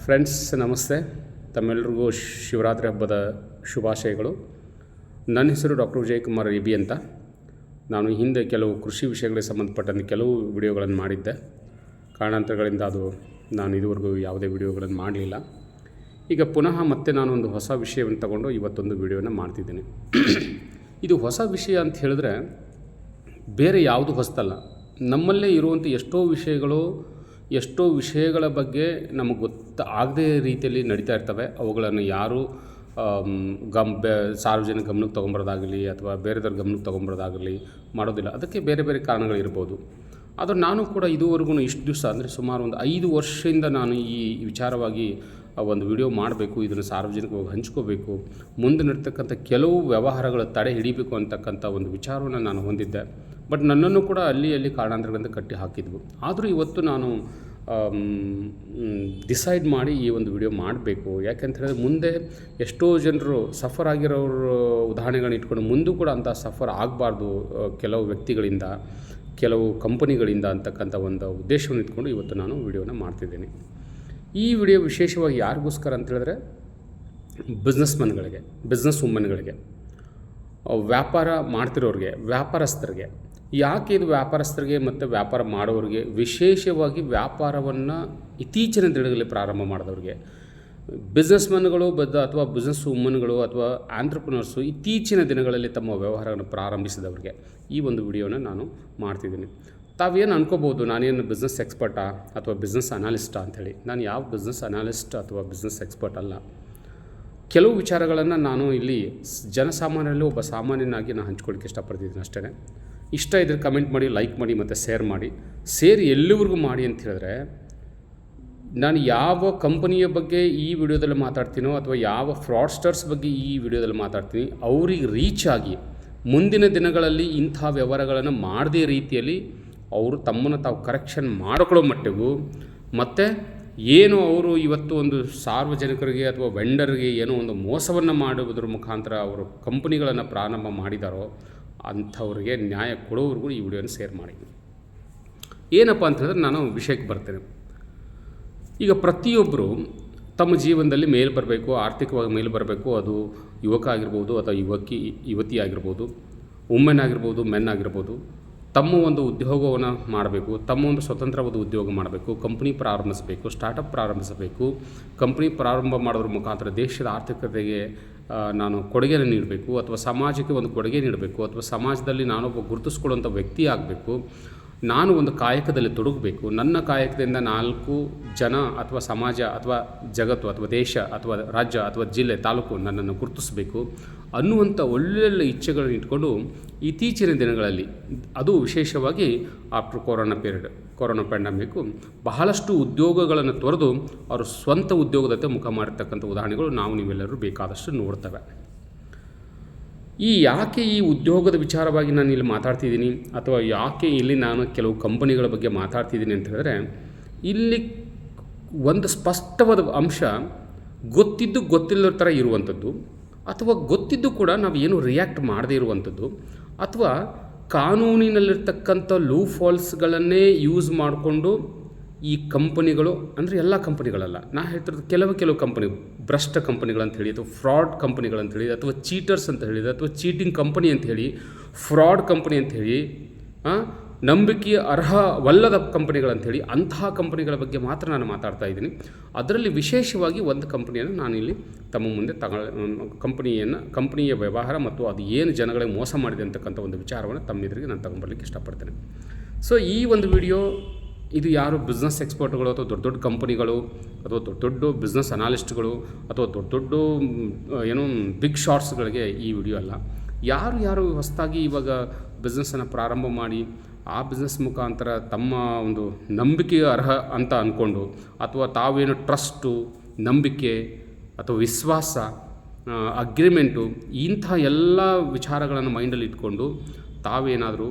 Friends ನಮಸ್ತೆ. ತಮ್ಮೆಲ್ಲರಿಗೂ ಶಿವರಾತ್ರಿ ಹಬ್ಬದ ಶುಭಾಶಯಗಳು. ನನ್ನ ಹೆಸರು ಡಾಕ್ಟರ್ ವಿಜಯಕುಮಾರ್ ಎಬಿ ಅಂತ. ನಾನು ಹಿಂದೆ ಕೆಲವು ಕೃಷಿ ವಿಷಯಗಳಿಗೆ ಸಂಬಂಧಪಟ್ಟಂತೆ ಕೆಲವು ವಿಡಿಯೋಗಳನ್ನು ಮಾಡಿದ್ದೆ. ಕಾರಣಾಂತರಗಳಿಂದ ನಾನು ಇದುವರೆಗೂ ಯಾವುದೇ ವಿಡಿಯೋಗಳನ್ನು ಮಾಡಲಿಲ್ಲ. ಈಗ ಪುನಃ ಮತ್ತೆ ನಾನೊಂದು ಹೊಸ ವಿಷಯವನ್ನು ತಗೊಂಡು ಇವತ್ತೊಂದು ವಿಡಿಯೋನ ಮಾಡ್ತಿದ್ದೀನಿ. ಇದು ಹೊಸ ವಿಷಯ ಅಂತ ಹೇಳಿದ್ರೆ ಬೇರೆ ಯಾವುದು ಹೊಸದಲ್ಲ. ನಮ್ಮಲ್ಲೇ ಇರುವಂಥ ಎಷ್ಟೋ ವಿಷಯಗಳ ಬಗ್ಗೆ ನಮಗೆ ಆಗದೇ ರೀತಿಯಲ್ಲಿ ನಡೀತಾ ಇರ್ತವೆ. ಅವುಗಳನ್ನು ಯಾರು ಸಾರ್ವಜನಿಕ ಗಮನಕ್ಕೆ ತೊಗೊಂಬರೋದಾಗಲಿ ಅಥವಾ ಬೇರೆದವ್ರ ಗಮನಕ್ಕೆ ತೊಗೊಂಬರೋದಾಗಲಿ ಮಾಡೋದಿಲ್ಲ. ಅದಕ್ಕೆ ಬೇರೆ ಬೇರೆ ಕಾರಣಗಳಿರ್ಬೋದು. ಆದರೆ ನಾನು ಕೂಡ ಇದುವರೆಗೂ ಇಷ್ಟು ದಿವಸ ಅಂದರೆ ಸುಮಾರು ಒಂದು 5 ವರ್ಷದಿಂದ ನಾನು ಈ ವಿಚಾರವಾಗಿ ಒಂದು ವಿಡಿಯೋ ಮಾಡಬೇಕು, ಇದನ್ನು ಸಾರ್ವಜನಿಕವಾಗಿ ಹಂಚ್ಕೋಬೇಕು, ಮುಂದೆ ನಡ್ತಕ್ಕಂಥ ಕೆಲವು ವ್ಯವಹಾರಗಳ ತಡೆ ಹಿಡಿಬೇಕು ಅಂತಕ್ಕಂಥ ಒಂದು ವಿಚಾರವನ್ನು ನಾನು ಹೊಂದಿದ್ದೆ. ಬಟ್ ನನ್ನನ್ನು ಕೂಡ ಅಲ್ಲಿ ಕಾರಣಾಂತರಗಳಿಂದ ಕಟ್ಟಿ ಹಾಕಿದ್ವು. ಆದರೂ ಇವತ್ತು ನಾನು ಡಿಸೈಡ್ ಮಾಡಿ ಈ ಒಂದು ವಿಡಿಯೋ ಮಾಡಬೇಕು. ಯಾಕೆಂತ ಹೇಳಿದ್ರೆ ಮುಂದೆ ಎಷ್ಟೋ ಜನರು ಸಫರ್ ಆಗಿರೋರು ಉದಾಹರಣೆಗಳನ್ನ ಇಟ್ಕೊಂಡು ಮುಂದೂ ಕೂಡ ಅಂಥ ಸಫರ್ ಆಗಬಾರ್ದು ಕೆಲವು ವ್ಯಕ್ತಿಗಳಿಂದ, ಕೆಲವು ಕಂಪನಿಗಳಿಂದ ಅಂತಕ್ಕಂಥ ಒಂದು ಉದ್ದೇಶವನ್ನು ಇಟ್ಕೊಂಡು ಇವತ್ತು ನಾನು ವಿಡಿಯೋನ ಮಾಡ್ತಿದ್ದೀನಿ. ಈ ವಿಡಿಯೋ ವಿಶೇಷವಾಗಿ ಯಾರಿಗೋಸ್ಕರ ಅಂತ ಹೇಳಿದ್ರೆ ಬಿಸ್ನೆಸ್ ವುಮನ್ಗಳಿಗೆ, ವ್ಯಾಪಾರ ಮಾಡ್ತಿರೋರಿಗೆ, ವ್ಯಾಪಾರಸ್ಥರಿಗೆ. ಯಾಕೆ ಇದು ವ್ಯಾಪಾರಸ್ಥರಿಗೆ ಮತ್ತು ವ್ಯಾಪಾರ ಮಾಡೋರಿಗೆ, ವಿಶೇಷವಾಗಿ ವ್ಯಾಪಾರವನ್ನು ಇತ್ತೀಚಿನ ದಿನಗಳಲ್ಲಿ ಪ್ರಾರಂಭ ಮಾಡಿದವ್ರಿಗೆ, ಬಿಸ್ನೆಸ್ಮನ್ಗಳು ಅಥವಾ ಬಿಸ್ನೆಸ್ ವುಮನ್ಗಳು ಅಥವಾ ಆಂಟ್ರಪ್ರನರ್ಸು ಇತ್ತೀಚಿನ ದಿನಗಳಲ್ಲಿ ತಮ್ಮ ವ್ಯವಹಾರವನ್ನು ಪ್ರಾರಂಭಿಸಿದವ್ರಿಗೆ ಈ ಒಂದು ವಿಡಿಯೋನ ನಾನು ಮಾಡ್ತಿದ್ದೀನಿ. ತಾವೇನು ಅನ್ಕೋಬೋದು, ನಾನೇನು ಬಿಸ್ನೆಸ್ ಎಕ್ಸ್ಪರ್ಟಾ ಅಥವಾ ಬಿಸ್ನೆಸ್ ಅನಾಲಿಸ್ಟಾ ಅಂಥೇಳಿ. ನಾನು ಯಾವ ಬಿಸ್ನೆಸ್ ಅನಾಲಿಸ್ಟ್ ಅಥವಾ ಬಿಸ್ನೆಸ್ ಎಕ್ಸ್ಪರ್ಟ್ ಅಲ್ಲ. ಕೆಲವು ವಿಚಾರಗಳನ್ನು ನಾನು ಇಲ್ಲಿ ಜನಸಾಮಾನ್ಯರಲ್ಲಿ ಒಬ್ಬ ಸಾಮಾನ್ಯನಾಗಿ ನಾನು ಹಂಚ್ಕೊಳ್ಳಿಕ್ಕೆ ಇಷ್ಟಪಡ್ತಿದ್ದೀನಿ ಅಷ್ಟೇ. ಇಷ್ಟ ಇದ್ದರೆ ಕಮೆಂಟ್ ಮಾಡಿ, ಲೈಕ್ ಮಾಡಿ ಮತ್ತು ಶೇರ್ ಮಾಡಿ. ಎಲ್ಲಿವರೆಗೂ ಮಾಡಿ ಅಂತ ಹೇಳಿದ್ರೆ, ನಾನು ಯಾವ ಕಂಪನಿಯ ಬಗ್ಗೆ ಈ ವಿಡಿಯೋದಲ್ಲಿ ಮಾತಾಡ್ತೀನೋ ಅಥವಾ ಯಾವ ಫ್ರಾಡ್ಸ್ಟರ್ಸ್ ಬಗ್ಗೆ ಈ ವಿಡಿಯೋದಲ್ಲಿ ಮಾತಾಡ್ತೀನಿ, ಅವ್ರಿಗೆ ರೀಚ್ ಆಗಿ ಮುಂದಿನ ದಿನಗಳಲ್ಲಿ ಇಂಥ ವ್ಯವಹಾರಗಳನ್ನು ಮಾಡದೇ ರೀತಿಯಲ್ಲಿ ಅವರು ತಮ್ಮನ್ನು ತಾವು ಕರೆಕ್ಷನ್ ಮಾಡಿಕೊಳ್ಳೋ ಮಟ್ಟಿಗೂ, ಮತ್ತು ಏನು ಅವರು ಇವತ್ತು ಒಂದು ಸಾರ್ವಜನಿಕರಿಗೆ ಅಥವಾ ವೆಂಡರ್ಗೆ ಏನೋ ಒಂದು ಮೋಸವನ್ನು ಮಾಡುವುದರ ಮುಖಾಂತರ ಅವರು ಕಂಪನಿಗಳನ್ನು ಪ್ರಾರಂಭ ಮಾಡಿದಾರೋ ಅಂಥವ್ರಿಗೆ ನ್ಯಾಯ ಕೊಡೋವ್ರಿಗೂ ಈ ವಿಡಿಯೋನ ಶೇರ್ ಮಾಡಿ. ಏನಪ್ಪ ಅಂತ ಹೇಳಿದ್ರೆ ನಾನು ವಿಷಯಕ್ಕೆ ಬರ್ತೇನೆ. ಈಗ ಪ್ರತಿಯೊಬ್ಬರು ತಮ್ಮ ಜೀವನದಲ್ಲಿ ಮೇಲೆ ಬರಬೇಕು, ಆರ್ಥಿಕವಾಗಿ ಮೇಲೆ ಬರಬೇಕು. ಅದು ಯುವಕ ಆಗಿರ್ಬೋದು ಅಥವಾ ಯುವತಿ ಆಗಿರ್ಬೋದು, ವುಮೆನ್ ಆಗಿರ್ಬೋದು, ಮೆನ್ ಆಗಿರ್ಬೋದು. ತಮ್ಮ ಒಂದು ಉದ್ಯೋಗವನ್ನು ಮಾಡಬೇಕು, ತಮ್ಮ ಒಂದು ಸ್ವತಂತ್ರವಾದ ಉದ್ಯೋಗ ಮಾಡಬೇಕು, ಕಂಪ್ನಿ ಪ್ರಾರಂಭಿಸಬೇಕು, ಸ್ಟಾರ್ಟಪ್ ಪ್ರಾರಂಭಿಸಬೇಕು. ಕಂಪ್ನಿ ಪ್ರಾರಂಭ ಮಾಡೋದ್ರ ಮುಖಾಂತರ ದೇಶದ ಆರ್ಥಿಕತೆಗೆ ನಾನು ಕೊಡುಗೆಯನ್ನು ನೀಡಬೇಕು ಅಥವಾ ಸಮಾಜಕ್ಕೆ ಒಂದು ಕೊಡುಗೆ ನೀಡಬೇಕು ಅಥವಾ ಸಮಾಜದಲ್ಲಿ ನಾನೊಬ್ಬ ಗುರುತಿಸ್ಕೊಳ್ಳುವಂಥ ವ್ಯಕ್ತಿ ಆಗಬೇಕು. ನಾನು ಒಂದು ಕಾಯಕದಲ್ಲಿ ತೊಡಗಬೇಕು. ನನ್ನ ಕಾಯಕದಿಂದ 4 ಜನ ಅಥವಾ ಸಮಾಜ ಅಥವಾ ಜಗತ್ತು ಅಥವಾ ದೇಶ ಅಥವಾ ರಾಜ್ಯ ಅಥವಾ ಜಿಲ್ಲೆ, ತಾಲೂಕು ನನ್ನನ್ನು ಗುರುತಿಸಬೇಕು ಅನ್ನುವಂಥ ಒಳ್ಳೊಳ್ಳೆ ಇಚ್ಛೆಗಳನ್ನು ಇಟ್ಕೊಂಡು ಇತ್ತೀಚಿನ ದಿನಗಳಲ್ಲಿ, ಅದು ವಿಶೇಷವಾಗಿ ಆಫ್ಟರ್ ಕೊರೋನಾ ಪ್ಯಾಂಡಮಿಕ್ಕು ಬಹಳಷ್ಟು ಉದ್ಯೋಗಗಳನ್ನು ತೊರೆದು ಅವರು ಸ್ವಂತ ಉದ್ಯೋಗದತ್ತ ಮುಖ ಮಾಡಿರ್ತಕ್ಕಂಥ ಉದಾಹರಣೆಗಳು ನೀವೆಲ್ಲರೂ ಬೇಕಾದಷ್ಟು ನೋಡ್ತವೆ. ಯಾಕೆ ಈ ಉದ್ಯೋಗದ ವಿಚಾರವಾಗಿ ನಾನು ಇಲ್ಲಿ ಮಾತಾಡ್ತಿದ್ದೀನಿ ಅಥವಾ ಯಾಕೆ ಇಲ್ಲಿ ನಾನು ಕೆಲವು ಕಂಪನಿಗಳ ಬಗ್ಗೆ ಮಾತಾಡ್ತಿದ್ದೀನಿ ಅಂತ ಹೇಳಿದ್ರೆ, ಇಲ್ಲಿ ಒಂದು ಸ್ಪಷ್ಟವಾದ ಅಂಶ ಗೊತ್ತಿಲ್ಲದ ಥರ ಇರುವಂಥದ್ದು, ಅಥವಾ ಗೊತ್ತಿದ್ದು ಕೂಡ ನಾವು ಏನು ರಿಯಾಕ್ಟ್ ಮಾಡದೇ ಇರುವಂಥದ್ದು, ಅಥವಾ ಕಾನೂನಿನಲ್ಲಿರ್ತಕ್ಕಂಥ ಲೂಫಾಲ್ಸ್ಗಳನ್ನೇ ಯೂಸ್ ಮಾಡಿಕೊಂಡು ಈ ಕಂಪನಿಗಳು, ಅಂದರೆ ಎಲ್ಲ ಕಂಪನಿಗಳಲ್ಲ, ನಾ ಹೇಳ್ತಿರೋದು ಕೆಲವು ಕಂಪನಿ, ಭ್ರಷ್ಟ ಕಂಪನಿಗಳಂತ ಹೇಳಿ ಅಥವಾ ಫ್ರಾಡ್ ಕಂಪನಿಗಳಂತ ಹೇಳಿ ಅಥವಾ ಚೀಟರ್ಸ್ ಅಂತ ಹೇಳಿದ ಅಥವಾ ಚೀಟಿಂಗ್ ಕಂಪನಿ ಅಂತ ಹೇಳಿ, ಫ್ರಾಡ್ ಕಂಪನಿ ಅಂತ ಹೇಳಿ, ನಂಬಿಕೆಯ ಅರ್ಹವಲ್ಲದ ಕಂಪನಿಗಳಂಥೇಳಿ, ಅಂತಹ ಕಂಪನಿಗಳ ಬಗ್ಗೆ ಮಾತ್ರ ನಾನು ಮಾತಾಡ್ತಾ ಇದ್ದೀನಿ. ಅದರಲ್ಲಿ ವಿಶೇಷವಾಗಿ ಒಂದು ಕಂಪನಿಯನ್ನು ನಾನಿಲ್ಲಿ ತಮ್ಮ ಮುಂದೆ ಕಂಪನಿಯ ವ್ಯವಹಾರ ಮತ್ತು ಅದು ಏನು ಜನಗಳಿಗೆ ಮೋಸ ಮಾಡಿದೆ ಅಂತಕ್ಕಂಥ ಒಂದು ವಿಚಾರವನ್ನು ತಮ್ಮ ಎದುರಿಗೆ ನಾನು ತಗೊಂಡ್ಬರ್ಲಿಕ್ಕೆ ಇಷ್ಟಪಡ್ತೇನೆ. ಸೊ ಈ ಒಂದು ವಿಡಿಯೋ ಇದು ಯಾರು ಬಿಸ್ನೆಸ್ ಎಕ್ಸ್ಪರ್ಟ್ಗಳು ಅಥವಾ ದೊಡ್ಡ ಕಂಪನಿಗಳು ಅಥವಾ ದೊಡ್ಡ ಬಿಸ್ನೆಸ್ ಅನಾಲಿಸ್ಟ್ಗಳು ಅಥವಾ ದೊಡ್ಡ ಏನೋ ಬಿಗ್ ಶಾಟ್ಸ್ಗಳಿಗೆ ಈ ವಿಡಿಯೋ ಅಲ್ಲ. ಯಾರು ಹೊಸದಾಗಿ ಇವಾಗ ಬಿಸ್ನೆಸ್ಸನ್ನು ಪ್ರಾರಂಭ ಮಾಡಿ ಆ ಬಿಸ್ನೆಸ್ ಮುಖಾಂತರ ತಮ್ಮ ಒಂದು ನಂಬಿಕೆಯ ಅರ್ಹ ಅಂತ ಅಂದ್ಕೊಂಡು ಅಥವಾ ತಾವೇನು ಟ್ರಸ್ಟು, ನಂಬಿಕೆ ಅಥವಾ ವಿಶ್ವಾಸ, ಅಗ್ರಿಮೆಂಟು, ಇಂಥ ಎಲ್ಲ ವಿಚಾರಗಳನ್ನು ಮೈಂಡಲ್ಲಿ ಇಟ್ಕೊಂಡು ತಾವೇನಾದರೂ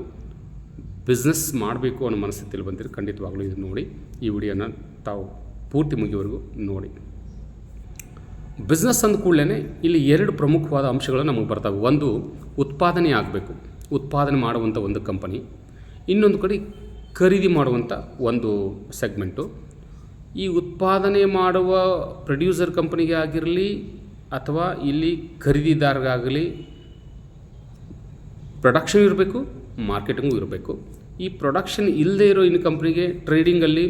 ಬಿಸ್ನೆಸ್ ಮಾಡಬೇಕು ಅನ್ನೋ ಮನಸ್ಥಿತಿಯಲ್ಲಿ ಬಂದಿರೋ ಖಂಡಿತವಾಗ್ಲೂ ಇದು ನೋಡಿ, ಈ ವಿಡಿಯೋನ ತಾವು ಪೂರ್ತಿ ಮುಗಿಯವರೆಗೂ ನೋಡಿ. ಬಿಸ್ನೆಸ್ ಅಂದ ಕೂಡಲೇ ಇಲ್ಲಿ 2 ಪ್ರಮುಖವಾದ ಅಂಶಗಳು ನಮಗೆ ಬರ್ತವೆ. ಒಂದು, ಉತ್ಪಾದನೆ ಆಗಬೇಕು, ಉತ್ಪಾದನೆ ಮಾಡುವಂಥ ಒಂದು ಕಂಪನಿ. ಇನ್ನೊಂದು ಕಡೆ ಖರೀದಿ ಮಾಡುವಂಥ ಒಂದು ಸೆಗ್ಮೆಂಟು. ಈ ಉತ್ಪಾದನೆ ಮಾಡುವ ಪ್ರೊಡ್ಯೂಸರ್ ಕಂಪನಿಗೆ ಆಗಿರಲಿ ಅಥವಾ ಇಲ್ಲಿ ಖರೀದಿದಾರಗಾಗಲಿ ಪ್ರೊಡಕ್ಷನ್ ಇರಬೇಕು, ಮಾರ್ಕೆಟಿಂಗು ಇರಬೇಕು. ಈ ಪ್ರೊಡಕ್ಷನ್ ಇಲ್ಲದೆ ಇರೋ ಇನ್ನು ಕಂಪ್ನಿಗೆ ಟ್ರೇಡಿಂಗಲ್ಲಿ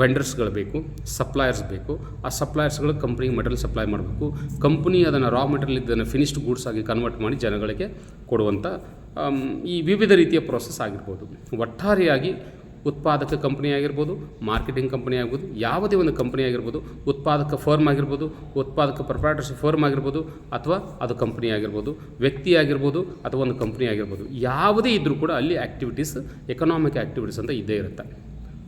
ವೆಂಡರ್ಸ್ಗಳು ಬೇಕು, ಸಪ್ಲೈಯರ್ಸ್ ಬೇಕು. ಆ ಸಪ್ಲೈಯರ್ಸ್ಗಳು ಕಂಪ್ನಿಗೆ ಮೆಟೀರಿಯಲ್ ಸಪ್ಲೈ ಮಾಡಬೇಕು. ಕಂಪ್ನಿ ಅದನ್ನು ರಾ ಮೆಟೀರಿಯಲ್ ಇದನ್ನು ಫಿನಿಶ್ಡ್ ಗೂಡ್ಸ್ ಆಗಿ ಕನ್ವರ್ಟ್ ಮಾಡಿ ಜನಗಳಿಗೆ ಕೊಡುವಂಥ ಈ ವಿವಿಧ ರೀತಿಯ ಪ್ರೋಸೆಸ್ ಆಗಿರ್ಬೋದು. ಒಟ್ಟಾರೆಯಾಗಿ ಉತ್ಪಾದಕ ಕಂಪನಿ ಆಗಿರ್ಬೋದು, ಮಾರ್ಕೆಟಿಂಗ್ ಕಂಪನಿ ಆಗ್ಬೋದು, ಯಾವುದೇ ಒಂದು ಕಂಪನಿ ಆಗಿರ್ಬೋದು, ಉತ್ಪಾದಕ ಫರ್ಮ್ ಆಗಿರ್ಬೋದು, ಉತ್ಪಾದಕ ಪ್ರೊಪ್ರೈಟರ್ಶಿಪ್ ಫರ್ಮ್ ಆಗಿರ್ಬೋದು, ಅಥವಾ ಅದು ಕಂಪನಿ ಆಗಿರ್ಬೋದು, ವ್ಯಕ್ತಿ ಆಗಿರ್ಬೋದು, ಅಥವಾ ಒಂದು ಕಂಪನಿ ಆಗಿರ್ಬೋದು, ಯಾವುದೇ ಇದ್ದರೂ ಕೂಡ ಅಲ್ಲಿ ಆ್ಯಕ್ಟಿವಿಟೀಸ್, ಎಕನಾಮಿಕ್ ಆ್ಯಕ್ಟಿವಿಟೀಸ್ ಅಂತ ಇದ್ದೇ ಇರುತ್ತೆ.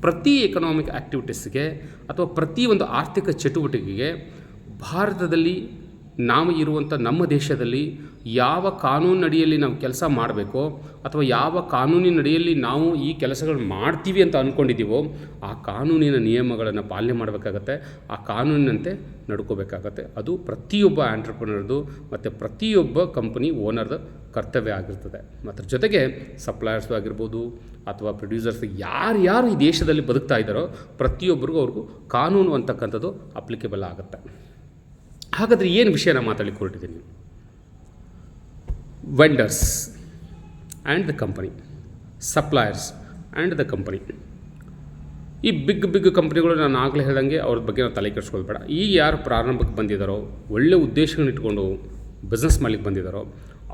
ಪ್ರತಿ ಎಕನಾಮಿಕ್ ಆ್ಯಕ್ಟಿವಿಟೀಸ್ಗೆ ಅಥವಾ ಪ್ರತಿ ಒಂದು ಆರ್ಥಿಕ ಚಟುವಟಿಕೆಗೆ ಭಾರತದಲ್ಲಿ ನಾವು ಇರುವಂಥ ನಮ್ಮ ದೇಶದಲ್ಲಿ ಯಾವ ಕಾನೂನಿನಡಿಯಲ್ಲಿ ನಾವು ಕೆಲಸ ಮಾಡಬೇಕೋ ಅಥವಾ ಯಾವ ಕಾನೂನಿನಡಿಯಲ್ಲಿ ನಾವು ಈ ಕೆಲಸಗಳು ಮಾಡ್ತೀವಿ ಅಂತ ಅಂದ್ಕೊಂಡಿದ್ದೀವೋ ಆ ಕಾನೂನಿನ ನಿಯಮಗಳನ್ನು ಪಾಲನೆ ಮಾಡಬೇಕಾಗತ್ತೆ, ಆ ಕಾನೂನಿನಂತೆ ನಡ್ಕೋಬೇಕಾಗತ್ತೆ. ಅದು ಪ್ರತಿಯೊಬ್ಬ ಆಂಟ್ರಪ್ರನರ್ದು ಮತ್ತು ಪ್ರತಿಯೊಬ್ಬ ಕಂಪನಿ ಓನರ್ದು ಕರ್ತವ್ಯ ಆಗಿರ್ತದೆ. ಮತ್ತು ಜೊತೆಗೆ ಸಪ್ಲೈಯರ್ಸು ಆಗಿರ್ಬೋದು ಅಥವಾ ಪ್ರೊಡ್ಯೂಸರ್ಸ್ ಯಾರು ಈ ದೇಶದಲ್ಲಿ ಬದುಕ್ತಾ ಇದ್ದಾರೋ ಪ್ರತಿಯೊಬ್ಬರಿಗೂ ಅವ್ರಿಗೂ ಕಾನೂನು ಅಂತಕ್ಕಂಥದ್ದು ಅಪ್ಲಿಕೇಬಲ್ ಆಗುತ್ತೆ. ಹಾಗಾದರೆ ಏನು ವಿಷಯನ ಮಾತಾಡಲಿಕ್ಕೆ ಹೊರಟಿದ್ದೀನಿ? Vendors and the company, suppliers and the company. ಈ ಬಿಗ್ ಕಂಪ್ನಿಗಳು ನಾನು ಆಗಲೇ ಹೇಳ್ದಂಗೆ ಅವ್ರ ಬಗ್ಗೆ ನಾವು ತಲೆ ಕೆಡಿಸ್ಕೊಳ್ಬೇಡ. ಈಗ ಯಾರು ಪ್ರಾರಂಭಕ್ಕೆ ಬಂದಿದ್ದಾರೋ, ಒಳ್ಳೆ ಉದ್ದೇಶಗಳನ್ನ ಇಟ್ಕೊಂಡು ಬಿಸ್ನೆಸ್ ಮಾಡಲಿಕ್ಕೆ ಬಂದಿದ್ದಾರೋ